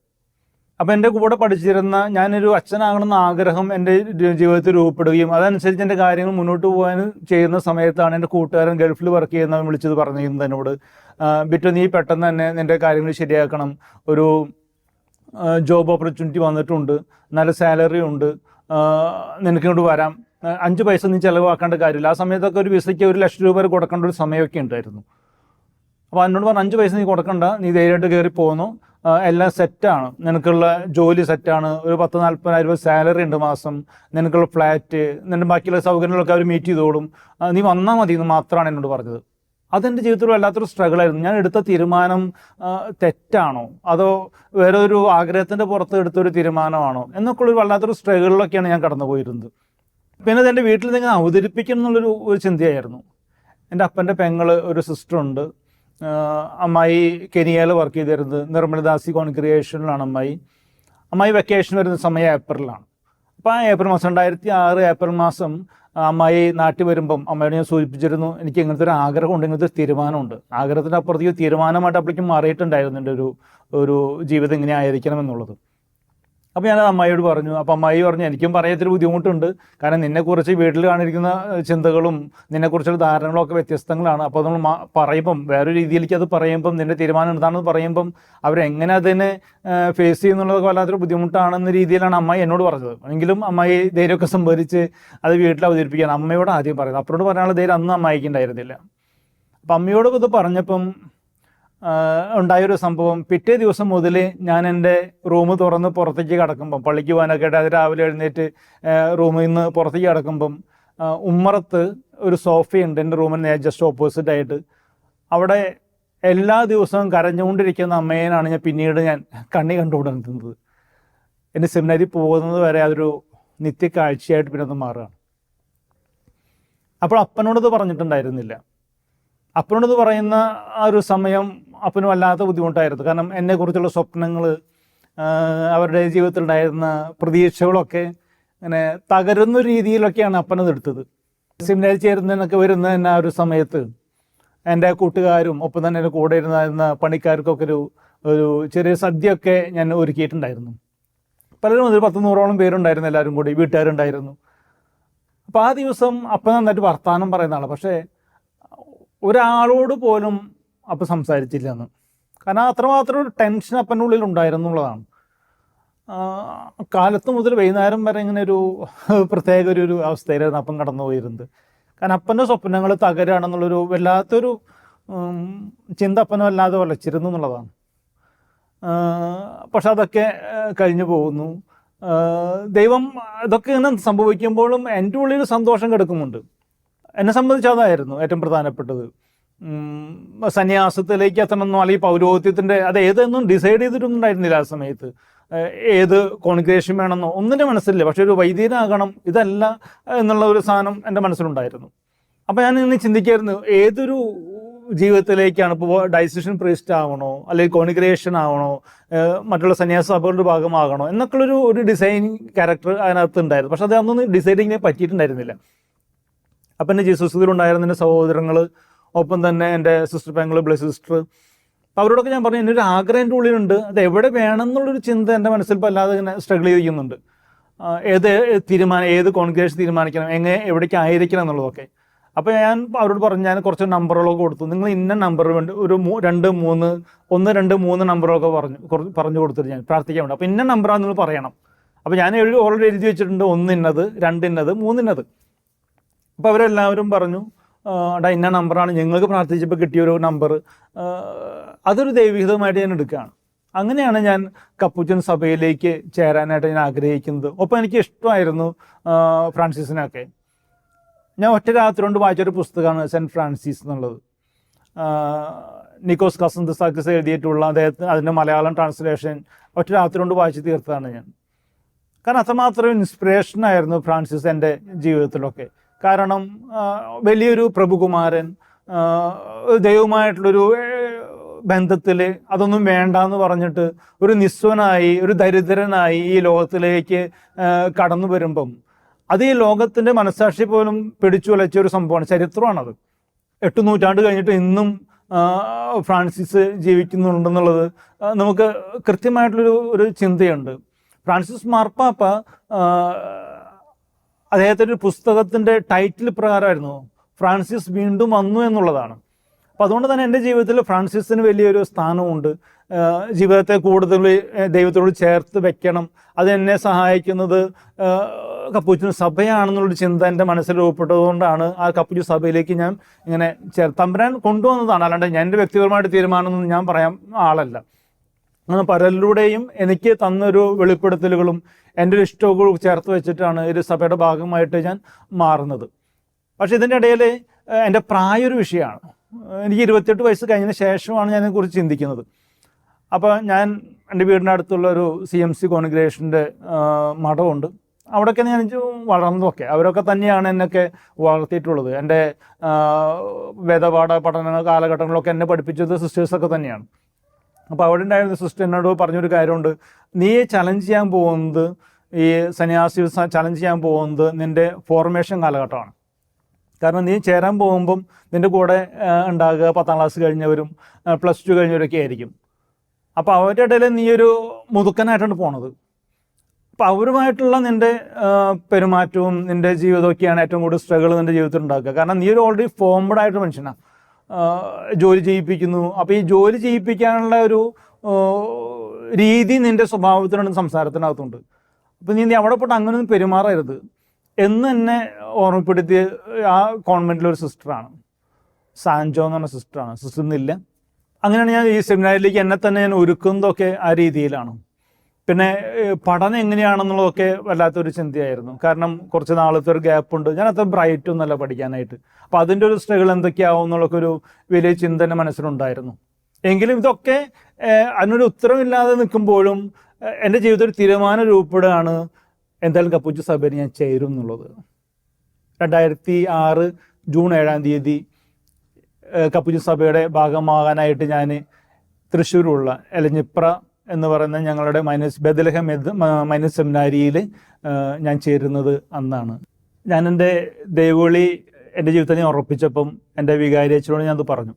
അപ്പോൾ എൻ്റെ കൂടെ പഠിച്ചിരുന്ന ഞാനൊരു അച്ഛനാകണമെന്ന ആഗ്രഹം എൻ്റെ ജീവിതത്തിൽ രൂപപ്പെടുകയും അതനുസരിച്ച് എൻ്റെ കാര്യങ്ങൾ മുന്നോട്ട് പോകാൻ ചെയ്യുന്ന സമയത്താണ് എൻ്റെ കൂട്ടുകാരൻ ഗൾഫിൽ വർക്ക് ചെയ്യുന്നവൻ വിളിച്ചത് പറഞ്ഞിരുന്നത് എന്നോട്, ബിറ്റോ നീ പെട്ടെന്ന് തന്നെ നിൻ്റെ കാര്യങ്ങൾ ശരിയാക്കണം, ഒരു ജോബ് ഓപ്പർച്യൂണിറ്റി വന്നിട്ടുണ്ട്, നല്ല സാലറി ഉണ്ട്, നിനക്കിങ്ങോട്ട് വരാം, 5 പൈസ നീ ചിലവാക്കേണ്ട കാര്യമില്ല. ആ സമയത്തൊക്കെ ഒരു വിസയ്ക്ക് 1 ലക്ഷം രൂപ വരെ കൊടുക്കേണ്ട ഒരു സമയമൊക്കെ ഉണ്ടായിരുന്നു. അപ്പോൾ എന്നോട് പറഞ്ഞു 5 പൈസ നീ കൊടുക്കണ്ട, നീ ധൈര്യമായിട്ട് കയറി പോകുന്നു, എല്ലാം സെറ്റാണ്, നിനക്കുള്ള ജോലി സെറ്റാണ്, ഒരു 10-40,000 രൂപ സാലറി ഉണ്ട് മാസം, നിനക്കുള്ള ഫ്ലാറ്റ്, നിൻ്റെ ബാക്കിയുള്ള സൗകര്യങ്ങളൊക്കെ അവർ മീറ്റ് ചെയ്തോളും, നീ വന്നാൽ മതി എന്ന് മാത്രമാണ് എന്നോട് പറഞ്ഞത്. അതെൻ്റെ ജീവിതത്തിൽ വല്ലാത്തൊരു സ്ട്രഗിളായിരുന്നു. ഞാൻ എടുത്ത തീരുമാനം തെറ്റാണോ അതോ വേറെ ഒരു ആഗ്രഹത്തിൻ്റെ പുറത്ത് എടുത്തൊരു തീരുമാനമാണോ എന്നൊക്കെയുള്ളൊരു വല്ലാത്തൊരു സ്ട്രഗിളിലൊക്കെയാണ് ഞാൻ കടന്നു പോയിരുന്നത്. പിന്നെ അത് എൻ്റെ വീട്ടിൽ നിങ്ങൾ അവതരിപ്പിക്കണം എന്നുള്ളൊരു ചിന്തയായിരുന്നു. എൻ്റെ അപ്പൻ്റെ പെങ്ങൾ ഒരു സിസ്റ്ററുണ്ട്, അമ്മായി കെനിയയിൽ വർക്ക് ചെയ്തിരുന്നത്, നിർമ്മലദാസി കോൺഗ്രിഗേഷനിലാണ് അമ്മായി വെക്കേഷൻ വരുന്ന സമയം ഏപ്രിലാണ്. അപ്പോൾ ആ ഏപ്രിൽ മാസം 2006 ഏപ്രിൽ മാസം അമ്മായി നാട്ടിൽ വരുമ്പം അമ്മയോട് ഞാൻ സൂചിപ്പിച്ചിരുന്നു, എനിക്ക് ഇങ്ങനത്തെ ഒരു ആഗ്രഹമുണ്ട്, ഇങ്ങനത്തെ ഒരു തീരുമാനമുണ്ട്. ആഗ്രഹത്തിൻ്റെ അപ്പുറത്തേക്ക് തീരുമാനമായിട്ട് അപ്പോഴേക്കും മാറിയിട്ടുണ്ടായിരുന്നു എൻ്റെ ഒരു ജീവിതം ഇങ്ങനെ ആയിരിക്കണം എന്നുള്ളത്. അപ്പോൾ ഞാൻ അമ്മായിയോട് പറഞ്ഞു. അപ്പോൾ അമ്മായി പറഞ്ഞു, എനിക്കും പറയാത്തൊരു ബുദ്ധിമുട്ടുണ്ട്, കാരണം നിന്നെക്കുറിച്ച് വീട്ടിൽ കാണിരിക്കുന്ന ചിന്തകളും നിന്നെക്കുറിച്ചുള്ള ധാരണകളും ഒക്കെ വ്യത്യസ്തങ്ങളാണ്. അപ്പോൾ നമ്മൾ പറയുമ്പം വേറൊരു രീതിയിലേക്ക് അത് പറയുമ്പം നിൻ്റെ തീരുമാനം എന്താണെന്ന് പറയുമ്പം അവരെങ്ങനെ അതിനെ ഫേസ് ചെയ്യുന്നുള്ളതൊക്കെ വല്ലാത്തൊരു ബുദ്ധിമുട്ടാണെന്ന രീതിയിലാണ് അമ്മായി എന്നോട് പറഞ്ഞത്. എങ്കിലും അമ്മായി ധൈര്യമൊക്കെ സംഭരിച്ച് അത് വീട്ടിൽ അവതരിപ്പിക്കാൻ അമ്മയോട് ആദ്യം പറയുന്നത്. അപ്പനോട് പറയാനുള്ള ധൈര്യം അന്ന് അമ്മായിക്ക് ഉണ്ടായിരുന്നില്ല. അപ്പം അമ്മയോട് ഇത് പറഞ്ഞപ്പം ഉണ്ടായൊരു സംഭവം, പിറ്റേ ദിവസം മുതൽ ഞാൻ എൻ്റെ റൂം തുറന്ന് പുറത്തേക്ക് കിടക്കുമ്പം, പള്ളിക്ക് പോകാനൊക്കെ ആയിട്ട് അത് രാവിലെ എഴുന്നേറ്റ് റൂമിൽ നിന്ന് പുറത്തേക്ക് കിടക്കുമ്പം ഉമ്മറത്ത് ഒരു സോഫയുണ്ട് എൻ്റെ റൂമിന് ജസ്റ്റ് ഓപ്പോസിറ്റ് ആയിട്ട്. അവിടെ എല്ലാ ദിവസവും കരഞ്ഞുകൊണ്ടിരിക്കുന്ന അമ്മേനാണ് പിന്നീട് ഞാൻ കണ്ണി കണ്ടുകൊണ്ടിരുന്നത്. എൻ്റെ സെമിനാരിൽ പോകുന്നത് വരെ അതൊരു നിത്യക്കാഴ്ചയായിട്ട് പിന്നെ ഒന്ന് മാറുകയാണ്. അപ്പോൾ അപ്പനോടത് പറഞ്ഞിട്ടുണ്ടായിരുന്നില്ല. അപ്പനോടത് പറയുന്ന ആ ഒരു സമയം അപ്പന് വല്ലാത്ത ബുദ്ധിമുട്ടായിരുന്നു. കാരണം എന്നെക്കുറിച്ചുള്ള സ്വപ്നങ്ങൾ, അവരുടെ ജീവിതത്തിലുണ്ടായിരുന്ന പ്രതീക്ഷകളൊക്കെ ഇങ്ങനെ തകരുന്ന രീതിയിലൊക്കെയാണ് അപ്പനത് എടുത്തത്. സെമിനാരിൽ ചേരുന്നതിനൊക്കെ വരുന്ന തന്നെ ആ ഒരു സമയത്ത് എൻ്റെ കൂട്ടുകാരും ഒപ്പം തന്നെ എൻ്റെ കൂടെ ഇരുന്ന പണിക്കാർക്കൊക്കെ ഒരു ചെറിയ സദ്യയൊക്കെ ഞാൻ ഒരുക്കിയിട്ടുണ്ടായിരുന്നു. പലരും ഒരു 100-100ഓളം പേരുണ്ടായിരുന്നു, എല്ലാവരും കൂടി, വീട്ടുകാരുണ്ടായിരുന്നു. അപ്പോൾ ആ ദിവസം അപ്പൻ നന്നായിട്ട് വർത്തമാനം പറയുന്ന ആളാണ്. പക്ഷേ ഒരാളോട് പോലും അപ്പം സംസാരിച്ചില്ല എന്ന്. കാരണം അത്രമാത്രം ഒരു ടെൻഷൻ അപ്പൻ്റെ ഉള്ളിൽ ഉണ്ടായിരുന്നു എന്നുള്ളതാണ്. കാലത്ത് മുതൽ വൈകുന്നേരം വരെ ഇങ്ങനെ ഒരു പ്രത്യേക ഒരു അവസ്ഥയിലായിരുന്നു അപ്പം കടന്നു പോയിരുന്നത്. കാരണം അപ്പൻ്റെ സ്വപ്നങ്ങൾ തകരുകയാണെന്നുള്ളൊരു വല്ലാത്തൊരു ചിന്ത അപ്പനും വല്ലാതെ വലച്ചിരുന്നു എന്നുള്ളതാണ്. പക്ഷെ അതൊക്കെ കഴിഞ്ഞു പോകുന്നു. ദൈവം ഇതൊക്കെ ഇങ്ങനെ സംഭവിക്കുമ്പോഴും എൻ്റെ ഉള്ളിൽ സന്തോഷം കിടക്കുന്നുണ്ട്. എന്നെ സംബന്ധിച്ച് അതായിരുന്നു ഏറ്റവും പ്രധാനപ്പെട്ടത്. സന്യാസത്തിലേക്ക് എത്തണമെന്നോ അല്ലെങ്കിൽ പൗരോഹിത്യത്തിൻ്റെ അത് ഏതെന്നും ഡിസൈഡ് ചെയ്തിട്ടൊന്നുണ്ടായിരുന്നില്ല ആ സമയത്ത്. ഏത് കോൺഗ്രിഗേഷൻ വേണമെന്നോ ഒന്നിൻ്റെ മനസ്സിലില്ല. പക്ഷെ ഒരു വൈദികനാകണം, ഇതല്ല എന്നുള്ള ഒരു സാധനം എൻ്റെ മനസ്സിലുണ്ടായിരുന്നു. അപ്പോൾ ഞാൻ ഇന്ന് ചിന്തിക്കായിരുന്നു, ഏതൊരു ജീവിതത്തിലേക്കാണ് ഇപ്പോൾ ഡൈസിഷൻ പ്രീസ്റ്റ് ആവണോ അല്ലെങ്കിൽ കോൺഗ്രിഗേഷൻ ആവണോ, മറ്റുള്ള സന്യാസ സഭകളുടെ ഭാഗമാകണോ എന്നൊക്കെയുള്ളൊരു ഡിസൈനിങ് ക്യാരക്ടർ അതിനകത്ത് ഉണ്ടായിരുന്നു. പക്ഷെ അത് അന്നൊന്നും ഡിസൈഡിങ്ങിനെ പറ്റിയിട്ടുണ്ടായിരുന്നില്ല. അപ്പം എൻ്റെ ജീസസിലുണ്ടായിരുന്ന എൻ്റെ സഹോദരങ്ങൾ, ഒപ്പം തന്നെ എൻ്റെ സിസ്റ്റർ പെങ്ങൾ ബ്ലസ് സിസ്റ്റർ, അവരോടൊക്കെ ഞാൻ പറഞ്ഞു, എന്നൊരു ആഗ്രഹം എൻ്റെ ഉള്ളിലുണ്ട്, അത് എവിടെ വേണം എന്നുള്ളൊരു ചിന്ത എൻ്റെ മനസ്സിൽ ഇപ്പോൾ അല്ലാതെ ഇങ്ങനെ സ്ട്രഗിൾ ചെയ്തിരിക്കുന്നുണ്ട്. ഏത് കോൺഗ്രിഗേഷൻ തീരുമാനിക്കണം, എവിടേക്ക് ആയിരിക്കണം എന്നുള്ളതൊക്കെ. അപ്പോൾ ഞാൻ അവരോട് പറഞ്ഞു, ഞാൻ കുറച്ച് നമ്പറുകളൊക്കെ കൊടുത്തു, നിങ്ങൾ ഇന്ന നമ്പർ വേണ്ടി ഒരു 2, 3 1, 2, 3 നമ്പറൊക്കെ പറഞ്ഞു കൊടുത്തിട്ട് ഞാൻ പ്രാർത്ഥിക്കാൻ വേണ്ടി. അപ്പോൾ ഇന്ന നമ്പറാണ് നിങ്ങൾ പറയണം. അപ്പോൾ ഞാൻ ഓൾറെഡി എഴുതി വെച്ചിട്ടുണ്ട്, 1 ഇന്നത്, 2 ഇന്നത്, 3 ഇന്നത്. അപ്പോൾ അവരെല്ലാവരും പറഞ്ഞു, ഇന്ന നമ്പറാണ് ഞങ്ങൾക്ക് പ്രാർത്ഥിച്ചപ്പോൾ കിട്ടിയൊരു നമ്പർ. അതൊരു ദൈവികമായിട്ട് ഞാൻ എടുക്കുകയാണ്. അങ്ങനെയാണ് ഞാൻ കപ്പുച്ചൻ സഭയിലേക്ക് ചേരാനായിട്ട് ഞാൻ ആഗ്രഹിക്കുന്നത്. ഒപ്പം എനിക്ക് ഇഷ്ടമായിരുന്നു ഫ്രാൻസിസിനൊക്കെ. ഞാൻ ഒറ്റ രാത്രി കൊണ്ട് വായിച്ചൊരു പുസ്തകമാണ് സെൻറ്റ് ഫ്രാൻസിസ് എന്നുള്ളത്. നിക്കോസ് കസന്തസാക്കിസ് എഴുതിയിട്ടുള്ള അതിൻ്റെ മലയാളം ട്രാൻസ്ലേഷൻ ഒറ്റ രാത്രി കൊണ്ട് വായിച്ച് തീർത്തതാണ് ഞാൻ. കാരണം അത്രമാത്രം ഇൻസ്പിറേഷനായിരുന്നു ഫ്രാൻസിസ് എൻ്റെ ജീവിതത്തിലൊക്കെ. കാരണം വലിയൊരു പ്രഭുകുമാരൻ, ദൈവമായിട്ടുള്ളൊരു ബന്ധത്തിൽ അതൊന്നും വേണ്ട എന്ന് പറഞ്ഞിട്ട് ഒരു നിസ്വനായി, ഒരു ദരിദ്രനായി ഈ ലോകത്തിലേക്ക് കടന്നു വരുമ്പം അത് ഈ ലോകത്തിൻ്റെ മനസ്സാക്ഷി പോലും പിടിച്ചു വലച്ച ഒരു സംഭവമാണ്, ചരിത്രമാണത്. 8 നൂറ്റാണ്ട് കഴിഞ്ഞിട്ട് ഇന്നും ഫ്രാൻസിസ് ജീവിക്കുന്നുണ്ടെന്നുള്ളത് നമുക്ക് കൃത്യമായിട്ടുള്ളൊരു ചിന്തയുണ്ട്. ഫ്രാൻസിസ് മാർപ്പാപ്പ അദ്ദേഹത്തിൻ്റെ ഒരു പുസ്തകത്തിൻ്റെ ടൈറ്റിൽ പ്രകാരമായിരുന്നു ഫ്രാൻസിസ് വീണ്ടും വന്നു എന്നുള്ളതാണ്. അപ്പോൾ അതുകൊണ്ട് തന്നെ എൻ്റെ ജീവിതത്തിൽ ഫ്രാൻസിസിന് വലിയൊരു സ്ഥാനമുണ്ട്. ജീവിതത്തെ കൂടുതൽ ദൈവത്തോട് ചേർത്ത് വെക്കണം, അതെന്നെ സഹായിക്കുന്നത് കപ്പുച്ചിൻ സഭയാണെന്നുള്ളൊരു ചിന്ത എൻ്റെ മനസ്സിൽ രൂപപ്പെട്ടതുകൊണ്ടാണ് ആ കപ്പുച്ചിൻ സഭയിലേക്ക് ഞാൻ ഇങ്ങനെ തമ്പുരാൻ കൊണ്ടുവന്നതാണ്. അല്ലാണ്ട് ഞാൻ എൻ്റെ വ്യക്തിപരമായിട്ട് തീരുമാനമൊന്നും ഞാൻ പറയാൻ ആളല്ല. അങ്ങനെ പലരിലൂടെയും എനിക്ക് തന്നൊരു വെളിപ്പെടുത്തലുകളും എൻ്റെ ഒരു ഇഷ്ടവും ചേർത്ത് വെച്ചിട്ടാണ് ഒരു സഭയുടെ ഭാഗമായിട്ട് ഞാൻ മാറുന്നത്. പക്ഷേ ഇതിൻ്റെ ഇടയിൽ എൻ്റെ പ്രായം ഒരു വിഷയമാണ്. എനിക്ക് 28 വയസ്സ് കഴിഞ്ഞതിന് ശേഷമാണ് ഞാൻ ഇതിനെക്കുറിച്ച് ചിന്തിക്കുന്നത്. അപ്പോൾ ഞാൻ എൻ്റെ വീടിനടുത്തുള്ള ഒരു CMC കോൺഗ്രിഗേഷൻ്റെ മഠമുണ്ട്. അവിടെയൊക്കെ ഞാൻ വളർന്നതൊക്കെ അവരൊക്കെ തന്നെയാണ് എന്നൊക്കെ വളർത്തിയിട്ടുള്ളത്. എൻ്റെ വേദപാഠ പഠന കാലഘട്ടങ്ങളിലൊക്കെ എന്നെ പഠിപ്പിച്ചത് സിസ്റ്റേഴ്സൊക്കെ തന്നെയാണ്. അപ്പോൾ അവിടെ ഉണ്ടായിരുന്ന സിസ്റ്റർ എന്നോട് പറഞ്ഞൊരു കാര്യമുണ്ട്, നീ ചലഞ്ച് ചെയ്യാൻ പോകുന്നത്, ഈ സന്യാസി ചലഞ്ച് ചെയ്യാൻ പോകുന്നത് നിൻ്റെ ഫോർമേഷൻ കാലഘട്ടമാണ്. കാരണം നീ ചേരാൻ പോകുമ്പം നിൻ്റെ കൂടെ ഉണ്ടാകുക 10ാം ക്ലാസ് കഴിഞ്ഞവരും +2 കഴിഞ്ഞവരൊക്കെ ആയിരിക്കും. അപ്പോൾ അവരുടെ ഇടയിൽ നീ ഒരു മുതുക്കനായിട്ടാണ് പോണത്. അപ്പോൾ അവരുമായിട്ടുള്ള നിൻ്റെ പെരുമാറ്റവും നിൻ്റെ ജീവിതമൊക്കെയാണ് ഏറ്റവും കൂടുതൽ സ്ട്രഗിൾ നിൻ്റെ ജീവിതത്തിൽ ഉണ്ടാക്കുക. കാരണം നീ ഒരു ഓൾറെഡി ഫോംഡ് ആയിട്ട് മനുഷ്യനാണ്, ജോലി ചെയ്യിപ്പിക്കുന്നു. അപ്പോൾ ഈ ജോലി ചെയ്യിപ്പിക്കാനുള്ള ഒരു രീതി നിൻ്റെ സ്വഭാവത്തിനുണ്ട്, സംസാരത്തിനകത്തുണ്ട്. അപ്പോൾ നീ അവിടെ പോയിട്ട് അങ്ങനെയൊന്നും പെരുമാറരുത് എന്ന് എന്നെ ഓർമ്മപ്പെടുത്തിയ ആ കോൺവെൻറ്റിലൊരു സിസ്റ്ററാണ്, സാൻജോ എന്ന് പറഞ്ഞ സിസ്റ്ററാണ്. സിസ്റ്റർ എന്നില്ല. അങ്ങനെയാണ് ഞാൻ ഈ സെമിനാരിലേക്ക് എന്നെ തന്നെ ഞാൻ ഒരുക്കുന്നതൊക്കെ ആ രീതിയിലാണ്. പിന്നെ പഠനം എങ്ങനെയാണെന്നുള്ളതൊക്കെ വല്ലാത്തൊരു ചിന്തയായിരുന്നു. കാരണം കുറച്ച് നാളത്തെ ഒരു ഗ്യാപ്പുണ്ട്, ഞാൻ അത്ര ബ്രൈറ്റ് ഒന്നുമല്ല പഠിക്കാനായിട്ട്. അപ്പോൾ അതിൻ്റെ ഒരു സ്ട്രഗിൾ എന്തൊക്കെയാവും എന്നുള്ളൊക്കെ ഒരു വലിയ ചിന്ത എൻ്റെ മനസ്സിലുണ്ടായിരുന്നു. എങ്കിലും ഇതൊക്കെ അതിനൊരു ഉത്തരവില്ലാതെ നിൽക്കുമ്പോഴും എൻ്റെ ജീവിതത്തിൽ ഒരു തീരുമാനം രൂപപ്പെടുകയാണ്, എന്തായാലും കപ്പുച്ചിൻ സഭയിൽ ഞാൻ ചേരും എന്നുള്ളത്. 2006 ജൂൺ 7-ാം തീയതി കപ്പുച്ചിൻ സഭയുടെ ഭാഗമാകാനായിട്ട് ഞാൻ തൃശ്ശൂരുള്ള എലഞ്ഞിപ്ര എന്ന് പറയുന്ന ഞങ്ങളുടെ ബെത്ലഹേം മൈനസ് സെമിനാരിയിൽ ഞാൻ ചേരുന്നത് അന്നാണ്. ഞാൻ എൻ്റെ ദൈവവിളി എൻ്റെ ജീവിതത്തിൽ ഞാൻ ഉറപ്പിച്ചപ്പം എൻ്റെ വികാരി അച്ഛനോട് ഞാനത് പറഞ്ഞു.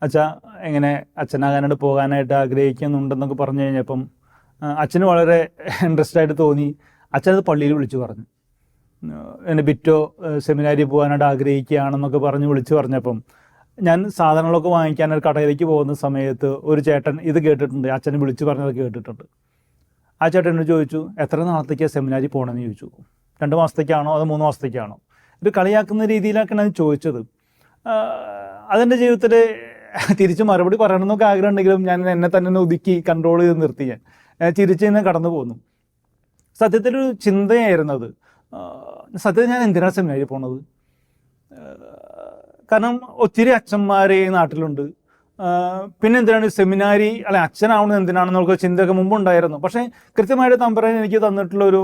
അച്ഛാ എങ്ങനെ അച്ഛനാകാനായിട്ട് പോകാനായിട്ട് ആഗ്രഹിക്കുന്നുണ്ടെന്നൊക്കെ പറഞ്ഞു കഴിഞ്ഞപ്പം അച്ഛന് വളരെ ഇൻട്രസ്റ്റ് ആയിട്ട് തോന്നി. അച്ഛനത് പള്ളിയിൽ വിളിച്ചു പറഞ്ഞു, എന്നെ ബിറ്റോ സെമിനാരി പോകാനായിട്ട് ആഗ്രഹിക്കുകയാണെന്നൊക്കെ വിളിച്ചു പറഞ്ഞപ്പം ഞാൻ സാധനങ്ങളൊക്കെ വാങ്ങിക്കാൻ ഒരു കടയിലേക്ക് പോകുന്ന സമയത്ത് ഒരു ചേട്ടൻ ഇത് കേട്ടിട്ടുണ്ട്, അച്ഛനെ വിളിച്ചു പറഞ്ഞത് കേട്ടിട്ടുണ്ട്. ആ ചേട്ടൻ എന്നോട് ചോദിച്ചു, എത്ര നാളത്തേക്കാണ് സെമിനാരി പോകണമെന്ന് ചോദിച്ചു. 2 മാസത്തേക്കാണോ അതോ 3 മാസത്തേക്കാണോ? ഒരു കളിയാക്കുന്ന രീതിയിലാക്കാണ് ഞാൻ ചോദിച്ചത്. അതെൻ്റെ ജീവിതത്തിൽ തിരിച്ച് മറുപടി പറയണമെന്നൊക്കെ ആഗ്രഹം ഉണ്ടെങ്കിലും ഞാൻ എന്നെ തന്നെ ഒതുക്കി കൺട്രോൾ ചെയ്ത് നിർത്തി. ഞാൻ ചിരിച്ച് തന്നെ കടന്നു പോന്നു. സത്യത്തിലൊരു ചിന്തയായിരുന്നത്, സത്യത്തിൽ ഞാൻ എന്തിനാണ് സെമിനാരി പോണത്? കാരണം ഒത്തിരി അച്ഛന്മാർ ഈ നാട്ടിലുണ്ട്, പിന്നെ എന്തിനാണ് സെമിനാരി അല്ലെ അച്ഛനാവുന്നത് എന്തിനാണെന്നുള്ള ചിന്തയൊക്കെ മുമ്പുണ്ടായിരുന്നു. പക്ഷേ കൃത്യമായിട്ട് തമ്പുരാൻ എനിക്ക് തന്നിട്ടുള്ളൊരു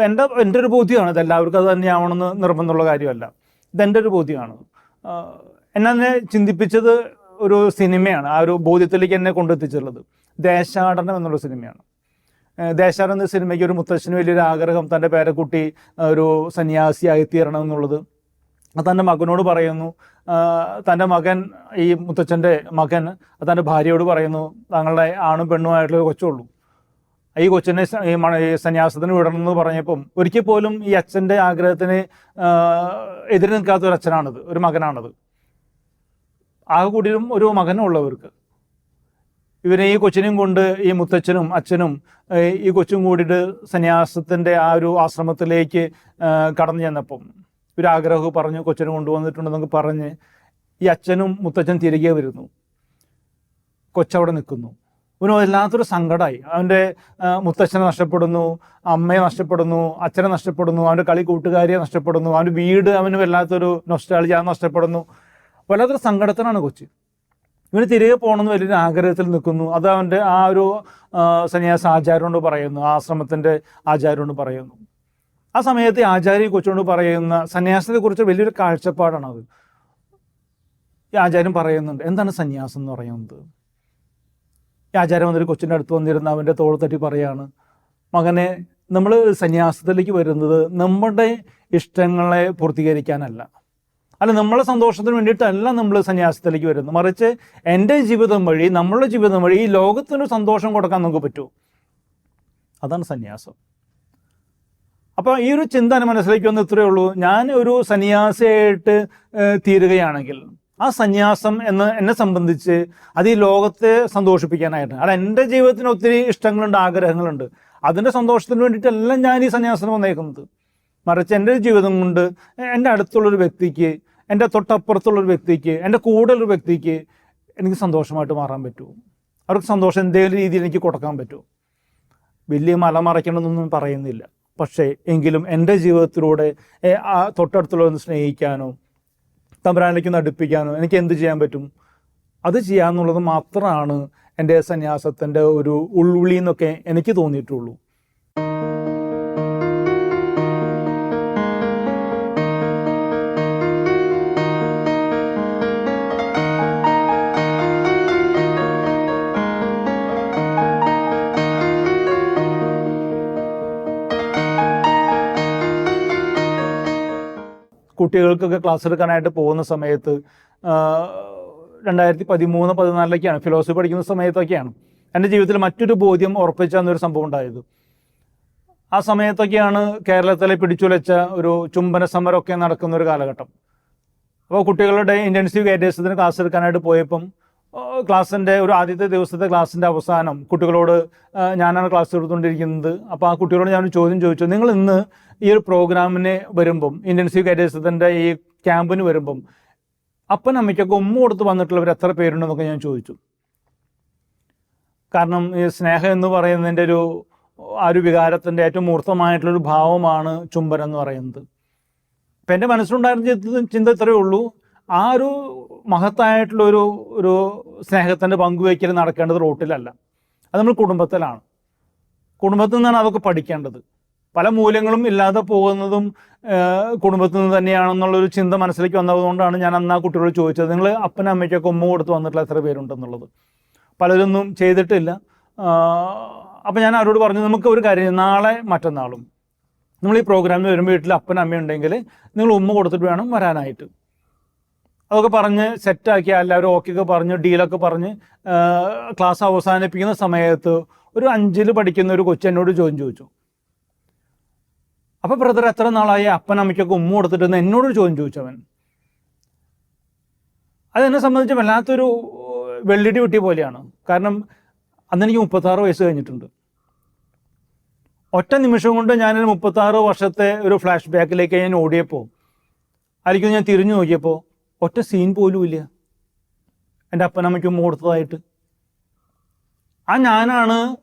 എൻ്റെ ഒരു ബോധ്യമാണ്. ഇത് എല്ലാവർക്കും അത് തന്നെയാവണമെന്ന് നിർബന്ധമുള്ള കാര്യമല്ല, ഇതെൻ്റെ ഒരു ബോധ്യമാണ്. എന്നെ ചിന്തിപ്പിച്ചത് ഒരു സിനിമയാണ്, ആ ഒരു ബോധ്യത്തിലേക്ക് എന്നെ കൊണ്ടെത്തിച്ചുള്ളത് ദേശാടനം എന്നുള്ള സിനിമയാണ്. ദേശാടനം എന്ന സിനിമയ്ക്ക് ഒരു മുത്തശ്ശന് വലിയൊരു ആഗ്രഹം, തൻ്റെ പേരക്കുട്ടി ഒരു സന്യാസിയായി തീരണം എന്നുള്ളത്. തൻ്റെ മകനോട് പറയുന്നു, തൻ്റെ മകൻ, ഈ മുത്തച്ഛൻ്റെ മകൻ തൻ്റെ ഭാര്യയോട് പറയുന്നു, തങ്ങളുടെ ആണും പെണ്ണുമായിട്ടുള്ളൊരു കൊച്ചുള്ളൂ, ഈ കൊച്ചിനെ ഈ സന്യാസത്തിന് വിടണമെന്ന് പറഞ്ഞപ്പം ഒരിക്കൽ പോലും ഈ അച്ഛൻ്റെ ആഗ്രഹത്തിന് എതിര് നിൽക്കാത്ത ഒരു അച്ഛനാണത്, ഒരു മകനാണത്. ആകെ കൂടിയും ഒരു മകനുള്ളവർക്ക്. ഇവരെ ഈ കൊച്ചിനെയും കൊണ്ട് ഈ മുത്തച്ഛനും അച്ഛനും ഈ കൊച്ചും കൂടിയിട്ട് സന്യാസത്തിൻ്റെ ആ ഒരു ആശ്രമത്തിലേക്ക് കടന്നു ചെന്നപ്പം ഒരാഗ്രഹം പറഞ്ഞു, കൊച്ചിനെ കൊണ്ടുവന്നിട്ടുണ്ടെന്നൊക്കെ പറഞ്ഞ് ഈ അച്ഛനും മുത്തച്ഛൻ തിരികെ വരുന്നു. കൊച്ചവിടെ നിൽക്കുന്നു. അവന് വല്ലാത്തൊരു സങ്കടമായി. അവൻ്റെ മുത്തച്ഛനെ നഷ്ടപ്പെടുന്നു, അമ്മയെ നഷ്ടപ്പെടുന്നു, അച്ഛനെ നഷ്ടപ്പെടുന്നു, അവൻ്റെ കളി കൂട്ടുകാരിയെ നഷ്ടപ്പെടുന്നു, അവൻ്റെ വീട് അവന് വല്ലാത്തൊരു നൊസ്റ്റാൾജിയ നഷ്ടപ്പെടുന്നു. വല്ലാത്തൊരു സങ്കടത്തിനാണ് കൊച്ചി. ഇവന് തിരികെ പോകണമെന്ന് വലിയൊരു ആഗ്രഹത്തിൽ നിൽക്കുന്നു. അത് അവൻ്റെ ആ ഒരു സന്യാസ ആചാര്യനോട് പറയുന്നു, ആശ്രമത്തിൻ്റെ ആചാര്യനോട് പറയുന്നു. ആ സമയത്ത് ആചാര്യ കൊച്ചുകൊണ്ട് പറയുന്ന സന്യാസത്തെക്കുറിച്ച് വലിയൊരു കാഴ്ചപ്പാടാണത്. ഈ ആചാര്യൻ പറയുന്നുണ്ട്, എന്താണ് സന്യാസം എന്ന് പറയുന്നത്? ഈ ആചാര്യൻ വന്നൊരു കൊച്ചിൻ്റെ അടുത്ത് വന്നിരുന്ന അവൻ്റെ തോൾ തട്ടി പറയാണ്, മകനെ, നമ്മൾ സന്യാസത്തിലേക്ക് വരുന്നത് നമ്മുടെ ഇഷ്ടങ്ങളെ പൂർത്തീകരിക്കാനല്ല, അല്ല നമ്മളെ സന്തോഷത്തിന് വേണ്ടിയിട്ടല്ല നമ്മൾ സന്യാസത്തിലേക്ക് വരുന്നത്, മറിച്ച് എൻ്റെ ജീവിതം വഴി, നമ്മളുടെ ജീവിതം വഴി ഈ ലോകത്തിന് സന്തോഷം കൊടുക്കാൻ നമുക്ക് പറ്റുമോ? അതാണ് സന്യാസം. അപ്പോൾ ഈ ഒരു ചിന്ത മനസ്സിലേക്ക് വന്ന് ഇത്രയേ ഉള്ളൂ. ഞാൻ ഒരു സന്യാസിയായിട്ട് തീരുകയാണെങ്കിൽ, ആ സന്യാസം എന്നെ സംബന്ധിച്ച് അത് ഈ ലോകത്തെ സന്തോഷിപ്പിക്കാനായിട്ടാണ്. അത് എൻ്റെ ജീവിതത്തിന് ഒത്തിരി ഇഷ്ടങ്ങളുണ്ട്, ആഗ്രഹങ്ങളുണ്ട്. അതിൻ്റെ സന്തോഷത്തിന് വേണ്ടിയിട്ടെല്ലാം ഞാൻ ഈ സന്യാസത്തിന് വന്നേക്കുന്നത്. മറിച്ച് എൻ്റെ ജീവിതം കൊണ്ട് എൻ്റെ അടുത്തുള്ളൊരു വ്യക്തിക്ക്, എൻ്റെ തൊട്ടപ്പുറത്തുള്ളൊരു വ്യക്തിക്ക്, എൻ്റെ കൂടെയുള്ളൊരു വ്യക്തിക്ക് എനിക്ക് സന്തോഷമായിട്ട് മാറാൻ പറ്റുമോ? അവർക്ക് സന്തോഷം എന്തെങ്കിലും രീതിയിൽ എനിക്ക് കൊടുക്കാൻ പറ്റുമോ? വലിയ മല മറയ്ക്കണമെന്നൊന്നും പറയുന്നില്ല. പക്ഷേ എങ്കിലും എൻ്റെ ജീവിതത്തിലൂടെ ആ തൊട്ടടുത്തുള്ളവരൊന്ന് സ്നേഹിക്കാനോ തമ്പുരാനിലേക്കൊന്ന് അടുപ്പിക്കാനോ എനിക്ക് എന്ത് ചെയ്യാൻ പറ്റും? അത് ചെയ്യാന്നുള്ളത് മാത്രമാണ് എൻ്റെ സന്യാസത്തിൻ്റെ ഒരു ഉൾവിളി എന്നൊക്കെ എനിക്ക് തോന്നിയിട്ടുള്ളൂ. കുട്ടികൾക്കൊക്കെ ക്ലാസ് എടുക്കാനായിട്ട് പോകുന്ന സമയത്ത് 2013-14 ഫിലോസഫി പഠിക്കുന്ന സമയത്തൊക്കെയാണ് എൻ്റെ ജീവിതത്തിൽ മറ്റൊരു ബോധ്യം ഉറപ്പിച്ച എന്നൊരു സംഭവം ഉണ്ടായത്. ആ സമയത്തൊക്കെയാണ് കേരളത്തിലെ പിടിച്ചുലച്ച ഒരു ചുംബന സമരമൊക്കെ നടക്കുന്ന ഒരു കാലഘട്ടം. അപ്പോൾ കുട്ടികളുടെ ഇൻറ്റൻസീവ് ഗൈഡേഴ്സിന് ക്ലാസ് എടുക്കാനായിട്ട് പോയപ്പം ക്ലാസ്സിൻ്റെ ഒരു ആദ്യത്തെ ദിവസത്തെ ക്ലാസ്സിൻ്റെ അവസാനം കുട്ടികളോട് ഞാനാണ് ക്ലാസ് എടുത്തുകൊണ്ടിരിക്കുന്നത്. അപ്പോൾ ആ കുട്ടികളോട് ഞാൻ ചോദ്യം ചോദിച്ചു, നിങ്ങൾ ഇന്ന് ഈ ഒരു പ്രോഗ്രാമിന് വരുമ്പം, ഇൻറ്റൻസീവ് ഗൈഡേഴ്സിൻ്റെ ഈ ക്യാമ്പിന് വരുമ്പം അപ്പൻ അമ്മയ്ക്കൊക്കെ ഉമ്മ കൊടുത്ത് വന്നിട്ടുള്ളവർ എത്ര പേരുണ്ടെന്നൊക്കെ ഞാൻ ചോദിച്ചു. കാരണം ഈ സ്നേഹം എന്ന് പറയുന്നതിൻ്റെ ആ ഒരു വികാരത്തിൻ്റെ ഏറ്റവും മൂർത്തമായിട്ടുള്ളൊരു ഭാവമാണ് ചുംബനം എന്ന് പറയുന്നത്. അപ്പം എൻ്റെ മനസ്സിലുണ്ടായിരുന്ന ചിന്ത ഇത്രയേ ഉള്ളൂ, ആ ഒരു മഹത്തായിട്ടുള്ളൊരു സ്നേഹത്തിൻ്റെ പങ്കുവയ്ക്കൽ നടക്കേണ്ടത് റോട്ടിലല്ല, അത് നമ്മൾ കുടുംബത്തിലാണ്. കുടുംബത്തിൽ നിന്നാണ് അതൊക്കെ പഠിക്കേണ്ടത്. പല മൂല്യങ്ങളും ഇല്ലാതെ പോകുന്നതും കുടുംബത്തിൽ നിന്ന് തന്നെയാണെന്നുള്ളൊരു ചിന്ത മനസ്സിലേക്ക് വന്നതുകൊണ്ടാണ് ഞാൻ അന്ന് ആ കുട്ടികളോട് ചോദിച്ചത്, നിങ്ങൾ അപ്പനും അമ്മയ്ക്കൊക്കെ ഉമ്മ കൊടുത്ത് വന്നിട്ടുള്ള എത്ര പേരുണ്ടെന്നുള്ളത്. പലരൊന്നും ചെയ്തിട്ടില്ല. അപ്പം ഞാൻ അവരോട് പറഞ്ഞു, നമുക്ക് ഒരു കാര്യം, നാളെ മറ്റന്നാളും നമ്മൾ ഈ പ്രോഗ്രാമിൽ വരുമ്പോൾ വീട്ടിൽ അപ്പനും അമ്മയും ഉണ്ടെങ്കിൽ നിങ്ങൾ ഉമ്മ കൊടുത്തിട്ട് വേണം വരാനായിട്ട്. അതൊക്കെ പറഞ്ഞ് സെറ്റാക്കി എല്ലാവരും ഓക്കെയൊക്കെ പറഞ്ഞ് ഡീലൊക്കെ പറഞ്ഞ് ക്ലാസ് അവസാനിപ്പിക്കുന്ന സമയത്ത് ഒരു 5ൽ പഠിക്കുന്ന ഒരു കൊച്ചു എന്നോട് ചോദിച്ചു, അപ്പോൾ ബ്രദർ എത്ര നാളായി അപ്പനമ്മയ്ക്കൊക്കെ ഉമ്മ കൊടുത്തിട്ടെന്ന് എന്നോടൊരു ചോദ്യം ചോദിച്ചവൻ. അതെന്നെ സംബന്ധിച്ച് വല്ലാത്തൊരു വെള്ളിടി വെട്ടി പോലെയാണ്. കാരണം അന്നെനിക്ക് 36 വയസ്സ് കഴിഞ്ഞിട്ടുണ്ട്. ഒറ്റ നിമിഷം കൊണ്ട് ഞാനൊരു 36 വർഷത്തെ ഒരു ഫ്ലാഷ് ബാക്കിലേക്ക് ഞാൻ ഓടിയപ്പോൾ അതിലേക്ക് ഞാൻ തിരിഞ്ഞു നോക്കിയപ്പോൾ ഒറ്റ സീൻ പോലും ഇല്ല എൻ്റെ അപ്പനമ്മയ്ക്ക് ഉമ്മ കൊടുത്തതായിട്ട്. ഞാനാണ്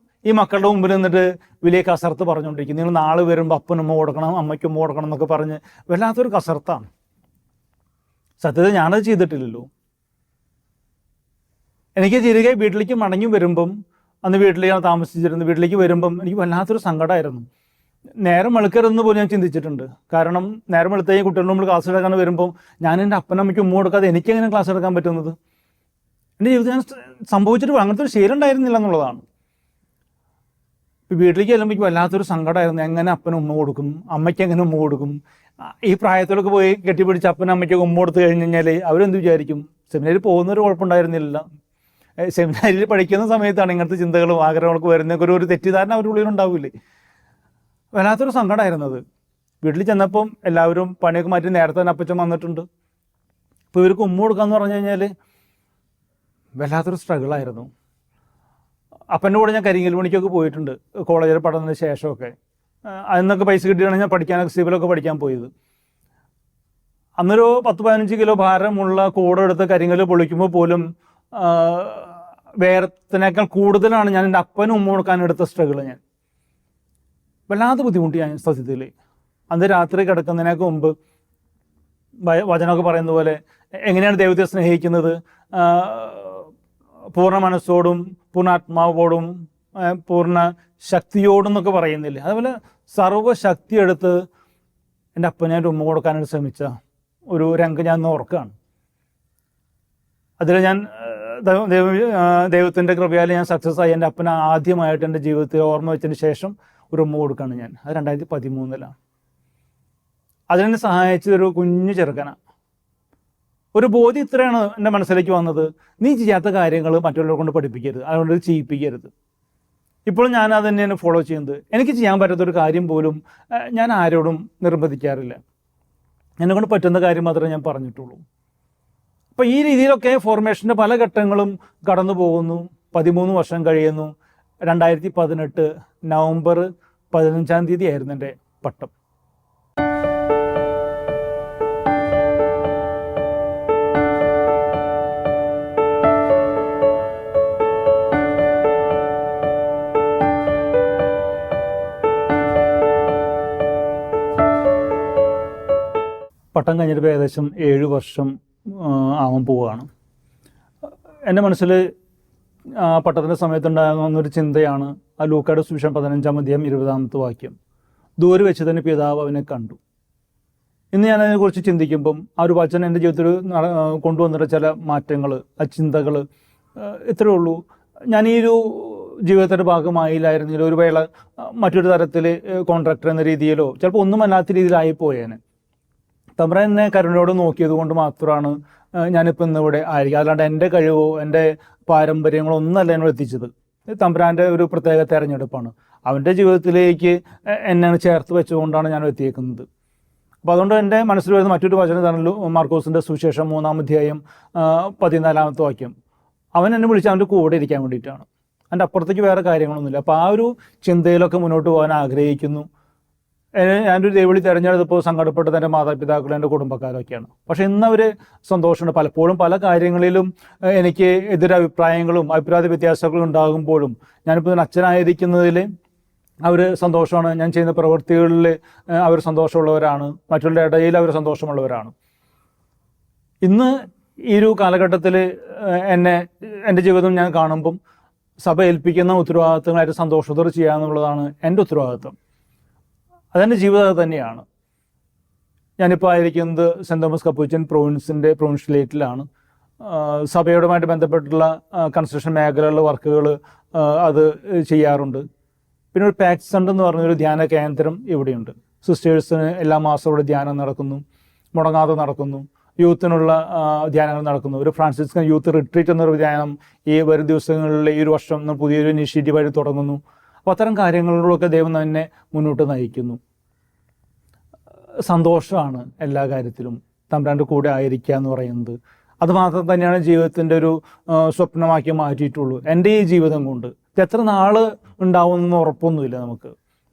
ഈ മക്കളുടെ മുമ്പിൽ നിന്നിട്ട് വലിയ കസർത്ത് പറഞ്ഞുകൊണ്ടിരിക്കുന്നത്, നിങ്ങൾ നാളെ വരുമ്പോൾ അപ്പനുമ്മ കൊടുക്കണം, അമ്മയ്ക്കുമ്മ കൊടുക്കണം എന്നൊക്കെ പറഞ്ഞ് വല്ലാത്തൊരു കസർത്താണ്. സത്യത്തിൽ ഞാനത് ചെയ്തിട്ടില്ലല്ലോ. എനിക്ക് തിരികെ വീട്ടിലേക്ക് മടങ്ങി വരുമ്പം, അന്ന് വീട്ടിലേക്കാണ് താമസിച്ചിരുന്നത്, വീട്ടിലേക്ക് വരുമ്പം എനിക്ക് വല്ലാത്തൊരു സങ്കടമായിരുന്നു. നേരം വെളുക്കരുതെന്ന് പോലും ഞാൻ ചിന്തിച്ചിട്ടുണ്ട്. കാരണം നേരം വെളുത്തേക്ക് കുട്ടികളുടെ മുമ്പിൽ ക്ലാസ് എടുക്കാൻ വരുമ്പം ഞാൻ എൻ്റെ അപ്പനമ്മയ്ക്ക് ഉമ്മ കൊടുക്കാതെ എനിക്കെങ്ങനെ ക്ലാസ് എടുക്കാൻ പറ്റുന്നത്? എൻ്റെ ജീവിതത്തിൽ ഞാൻ സംഭവിച്ചിട്ട് അങ്ങനത്തെ ഒരു ശീലം ഉണ്ടായിരുന്നില്ല എന്നുള്ളതാണ്. വീട്ടിലേക്ക് ചെല്ലുമ്പോൾ എനിക്ക് വല്ലാത്തൊരു സങ്കടമായിരുന്നു. എങ്ങനെ അപ്പനും ഉമ്മ കൊടുക്കും, അമ്മയ്ക്ക് എങ്ങനെ ഉമ്മ കൊടുക്കും? ഈ പ്രായത്തിലൊക്കെ പോയി കെട്ടിപ്പിടിച്ച് അപ്പനും അമ്മയ്ക്കൊക്കെ ഉമ്മ കൊടുത്തു കഴിഞ്ഞ് കഴിഞ്ഞാൽ അവരെന്ത് വിചാരിക്കും? സെമിനാരിൽ പോകുന്നൊരു കുഴപ്പമുണ്ടായിരുന്നില്ല. സെമിനാരിൽ പഠിക്കുന്ന സമയത്താണ് ഇങ്ങനത്തെ ചിന്തകളും ആഗ്രഹങ്ങളൊക്കെ വരുന്നതൊക്കെ ഒരു തെറ്റിദ്ധാരണ അവരുടെ ഉള്ളിലുണ്ടാവില്ലേ. വല്ലാത്തൊരു സങ്കടമായിരുന്നത്. വീട്ടിൽ ചെന്നപ്പം എല്ലാവരും പണിയൊക്കെ മാറ്റി നേരത്തെ തന്നെ അപ്പച്ചൻ വന്നിട്ടുണ്ട്. അപ്പോൾ ഇവർക്ക് ഉമ്മ കൊടുക്കാമെന്ന് പറഞ്ഞു കഴിഞ്ഞാൽ വല്ലാത്തൊരു സ്ട്രഗിളായിരുന്നു. അപ്പൻ്റെ കൂടെ ഞാൻ കരിങ്കൽ പണിക്കൊക്കെ പോയിട്ടുണ്ട് കോളേജിൽ പഠനത്തിന് ശേഷമൊക്കെ. അതിനൊക്കെ പൈസ കിട്ടിയാണ് ഞാൻ പഠിക്കാനൊക്കെ സിവിലൊക്കെ പഠിക്കാൻ പോയത്. അന്നൊരു 10-15 കിലോ ഭാരമുള്ള കൂടെ എടുത്ത് കരിങ്കൽ പൊളിക്കുമ്പോൾ പോലും വേറത്തിനേക്കാൾ കൂടുതലാണ് ഞാൻ എൻ്റെ അപ്പനും ഉമ്മ കൊടുക്കാനെടുത്ത സ്ട്രഗിൾ. ഞാൻ വല്ലാതെ ബുദ്ധിമുട്ടി ഞാൻ സത്യത്തിൽ. അന്ന് രാത്രി കിടക്കുന്നതിനൊക്കെ മുമ്പ് വചനമൊക്കെ പറയുന്ന പോലെ എങ്ങനെയാണ് ദൈവത്തെ സ്നേഹിക്കുന്നത്, പൂർണ്ണ മനസ്സോടും പൂർണ്ണാത്മാവോടും പൂർണ്ണ ശക്തിയോടും എന്നൊക്കെ പറയുന്നില്ല. അതുപോലെ സർവ്വശക്തി എടുത്ത് എൻ്റെ അപ്പനായിട്ട് ഉമ്മ കൊടുക്കാനായിട്ട് ശ്രമിച്ച ഒരു രംഗം ഞാൻ ഓർക്കുകയാണ്. അതിൽ ഞാൻ ദൈവത്തിൻ്റെ കൃപയാൽ ഞാൻ സക്സസ് ആയി. എൻ്റെ അപ്പന ആദ്യമായിട്ട് എൻ്റെ ജീവിതത്തിൽ ഓർമ്മ വെച്ചതിന് ശേഷം ഒരു ഉമ്മ കൊടുക്കുകയാണ് ഞാൻ. അത് 2013 അതിനെ സഹായിച്ചതൊരു കുഞ്ഞു ചെറുക്കനാണ്. ഒരു ബോധ്യം ഇത്രയാണ് എൻ്റെ മനസ്സിലേക്ക് വന്നത്, നീ ചെയ്യാത്ത കാര്യങ്ങൾ മറ്റുള്ളവരെ കൊണ്ട് പഠിപ്പിക്കരുത്, അതുകൊണ്ട് ചെയ്യിപ്പിക്കരുത്. ഇപ്പോഴും ഞാൻ അത് തന്നെയാണ് ഫോളോ ചെയ്യുന്നത്. എനിക്ക് ചെയ്യാൻ പറ്റാത്തൊരു കാര്യം പോലും ഞാൻ ആരോടും നിർബന്ധിക്കാറില്ല. എന്നെക്കൊണ്ട് പറ്റുന്ന കാര്യം മാത്രമേ ഞാൻ പറഞ്ഞിട്ടുള്ളൂ. അപ്പോൾ ഈ രീതിയിലൊക്കെ ഫോർമേഷൻ്റെ പല ഘട്ടങ്ങളും കടന്നു പോകുന്നു. 13 വർഷം കഴിയുന്നു. 2018 നവംബർ 15-ാം തീയതി ആയിരുന്നു എൻ്റെ പട്ടം. പട്ടം കഴിഞ്ഞിട്ട് ഏകദേശം 7 വർഷം ആവാൻ പോവുകയാണ്. എൻ്റെ മനസ്സിൽ പട്ടത്തിൻ്റെ സമയത്തുണ്ടാകുന്നൊരു ചിന്തയാണ് ആ ലൂക്കായുടെ സുവിശേഷം 15-ാം അധ്യായം 20-ാമത്തെ വാക്യം. ദൂരെ വെച്ച് തന്നെ പിതാവ് അവനെ കണ്ടു. ഇന്ന് ഞാൻ അതിനെക്കുറിച്ച് ചിന്തിക്കുമ്പം ആ ഒരു വചനം എൻ്റെ ജീവിതത്തിൽ കൊണ്ടുവന്നിട്ട് ചില മാറ്റങ്ങൾ, ആ ചിന്തകൾ ഇത്രയേ ഉള്ളൂ. ഞാൻ ഈ ഒരു ജീവിതത്തിൻ്റെ ഭാഗമായില്ലായിരുന്നെങ്കിൽ ഒരു വേള മറ്റൊരു തരത്തിൽ കോൺട്രാക്ടർ എന്ന രീതിയിലോ ചിലപ്പോൾ ഒന്നുമല്ലാത്ത രീതിയിലായിപ്പോയേനെ. തമ്പുരാൻ എന്നെ കരുണയോട് നോക്കിയത് കൊണ്ട് മാത്രമാണ് ഞാനിപ്പോൾ ഇന്നിവിടെ ആയിരിക്കും. അല്ലാണ്ട് എൻ്റെ കഴിവോ എൻ്റെ പാരമ്പര്യങ്ങളോ ഒന്നല്ല എന്നോട് എത്തിച്ചത്. തമ്പുരാൻ്റെ ഒരു പ്രത്യേക തെരഞ്ഞെടുപ്പാണ്. അവൻ്റെ ജീവിതത്തിലേക്ക് എന്നെ ചേർത്ത് വെച്ചുകൊണ്ടാണ് ഞാൻ എത്തിയേക്കുന്നത്. അപ്പോൾ അതുകൊണ്ട് എൻ്റെ മനസ്സിൽ വരുന്ന മറ്റൊരു വചനം തന്നെ മാർക്കോസിൻ്റെ സുവിശേഷം 3-ാം അധ്യായം 14-ാമത്തെ വാക്യം. അവൻ എന്നെ വിളിച്ച് അവൻ്റെ കൂടെ ഇരിക്കാൻ വേണ്ടിയിട്ടാണ്. എൻ്റെ അപ്പുറത്തേക്ക് വേറെ കാര്യങ്ങളൊന്നുമില്ല. അപ്പോൾ ആ ഒരു ചിന്തയിലൊക്കെ മുന്നോട്ട് പോകാൻ ആഗ്രഹിക്കുന്നു. ഞാനൊരു ദൈവവിളി തിരഞ്ഞെടുത്തപ്പോൾ സങ്കടപ്പെട്ടത് എൻ്റെ മാതാപിതാക്കളും എൻ്റെ കുടുംബക്കാരൊക്കെയാണ്. പക്ഷേ ഇന്നവർ സന്തോഷമുണ്ട്. പലപ്പോഴും പല കാര്യങ്ങളിലും എനിക്ക് എതിരഭിപ്രായങ്ങളും അഭിപ്രായ വ്യത്യാസങ്ങളും ഉണ്ടാകുമ്പോഴും ഞാനിപ്പോൾ അച്ഛനായിരിക്കുന്നതിൽ അവർ സന്തോഷമാണ്. ഞാൻ ചെയ്യുന്ന പ്രവൃത്തികളിൽ അവർ സന്തോഷമുള്ളവരാണ്. മറ്റുള്ള ഇടയിൽ അവർ സന്തോഷമുള്ളവരാണ്. ഇന്ന് ഈ ഒരു കാലഘട്ടത്തിൽ എൻ്റെ ജീവിതം ഞാൻ കാണുമ്പം സഭ ഏൽപ്പിക്കുന്ന ഉത്തരവാദിത്തങ്ങളായിട്ട് സന്തോഷത്തോടെ ചെയ്യാമെന്നുള്ളതാണ് എൻ്റെ ഉത്തരവാദിത്തം. അതെൻ്റെ ജീവിതം തന്നെയാണ്. ഞാനിപ്പോൾ ആയിരിക്കുന്നത് സെൻറ് തോമസ് കപ്പൂച്ചിൻ പ്രൊവിൻഷ്യലേറ്റിലാണ്. സഭയോടുമായിട്ട് ബന്ധപ്പെട്ടുള്ള കൺസ്ട്രക്ഷൻ മേഖലകളിലെ വർക്കുകൾ അത് ചെയ്യാറുണ്ട്. പിന്നെ ഒരു പാക്സ് സെൻ്റർ എന്ന് പറഞ്ഞൊരു ധ്യാന കേന്ദ്രം ഇവിടെയുണ്ട്. സിസ്റ്റേഴ്സിന് എല്ലാ മാസവും ഇവിടെ ധ്യാനം നടക്കുന്നു, മുടങ്ങാതെ നടക്കുന്നു. യൂത്തിനുള്ള ധ്യാനങ്ങൾ നടക്കുന്നു. ഒരു ഫ്രാൻസിസ്കൻ യൂത്ത് റിട്രീറ്റ് എന്നൊരു ധ്യാനം ഈ വരും ദിവസങ്ങളിൽ ഈ ഒരു വർഷം പുതിയൊരു ഇനീഷ്യേറ്റീവായിട്ട് തുടങ്ങുന്നു. അപ്പോൾ അത്തരം കാര്യങ്ങളിലൊക്കെ ദൈവം തന്നെ മുന്നോട്ട് നയിക്കുന്നു. സന്തോഷമാണ് എല്ലാ കാര്യത്തിലും തമ്പുരാൻ്റെ കൂടെ ആയിരിക്കുക എന്ന് പറയുന്നത്. അതുമാത്രം തന്നെയാണ് ജീവിതത്തിൻ്റെ ഒരു സ്വപ്നമാക്കി മാറ്റിയിട്ടുള്ളൂ. എൻ്റെ ഈ ജീവിതം കൊണ്ട് ഇത് എത്ര നാൾ ഉണ്ടാവുമെന്ന് ഉറപ്പൊന്നുമില്ല നമുക്ക്,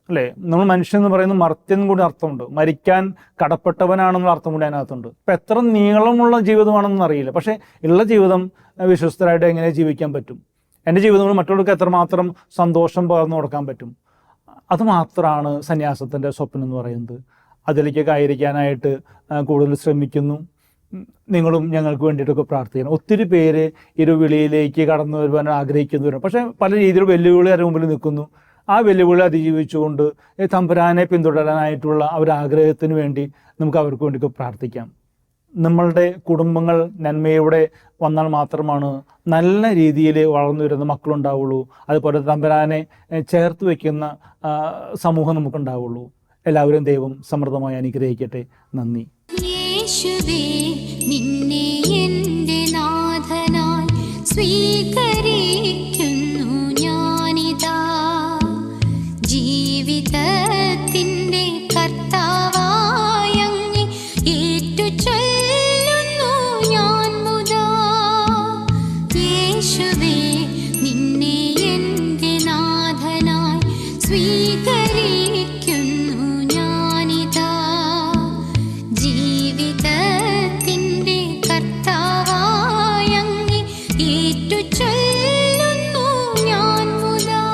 അല്ലേ? നമ്മൾ മനുഷ്യൻ എന്ന് പറയുന്നത് മർത്യൻ കൂടി അർത്ഥമുണ്ട്. മരിക്കാൻ കടപ്പെട്ടവനാണെന്നുള്ള അർത്ഥം കൂടി അതിനകത്തുണ്ട്. ഇപ്പം എത്ര നീളമുള്ള ജീവിതമാണെന്ന് അറിയില്ല. പക്ഷേ ഉള്ള ജീവിതം വിശ്വസ്തരായിട്ട് എങ്ങനെ ജീവിക്കാൻ പറ്റും? എൻ്റെ ജീവിതങ്ങൾ മറ്റുള്ളവർക്ക് എത്രമാത്രം സന്തോഷം പകർന്നു കൊടുക്കാൻ പറ്റും? അതുമാത്രമാണ് സന്യാസത്തിൻ്റെ സ്വപ്നം എന്ന് പറയുന്നത്. അതിലേക്കൊക്കെ ആയിരിക്കാനായിട്ട് കൂടുതൽ ശ്രമിക്കുന്നു. നിങ്ങളും ഞങ്ങൾക്ക് വേണ്ടിയിട്ടൊക്കെ പ്രാർത്ഥിക്കണം. ഒത്തിരി പേര് ഈ ഒരു വിളിയിലേക്ക് കടന്നു വരുവാൻ ആഗ്രഹിക്കുന്നവരാണ്. പക്ഷേ പല രീതിയിൽ വെല്ലുവിളി അതിന് മുമ്പിൽ നിൽക്കുന്നു. ആ വെല്ലുവിളി അതിജീവിച്ചുകൊണ്ട് തമ്പുരാനെ പിന്തുടരാനായിട്ടുള്ള അവരാഗ്രഹത്തിന് വേണ്ടി നമുക്ക് അവർക്ക് വേണ്ടിയൊക്കെ പ്രാർത്ഥിക്കാം. നമ്മളുടെ കുടുംബങ്ങൾ നന്മയോടെ വന്നാൽ മാത്രമാണ് നല്ല രീതിയിൽ വളർന്നു വരുന്ന മക്കളുണ്ടാവുള്ളൂ. അതുപോലെ തമ്പുരാനെ ചേർത്ത് വയ്ക്കുന്ന സമൂഹം നമുക്കുണ്ടാവുള്ളൂ. എല്ലാവരും ദൈവം സമൃദ്ധമായി അനുഗ്രഹിക്കട്ടെ. നന്ദി. യേശുവേ, നിന്നെ എൻ്റെ നാഥനായി സ്വീകരിക്കുന്നു ഞാനിതാ. ജീവിതത്തിൻ്റെ കർത്താവായി അങ്ങേ ഏറ്റുചൊല്ലുന്നു ഞാൻ മുതാ. യേശുവേ, നിന്നെ എൻ്റെ നാഥനായി സ്വീകരിക്കുന്നു ഞാനിതാ. ജീവിതത്തിൻ്റെ കർത്താവായി അങ്ങേ ഏറ്റുചൊല്ലുന്നു ഞാൻ മുതാ.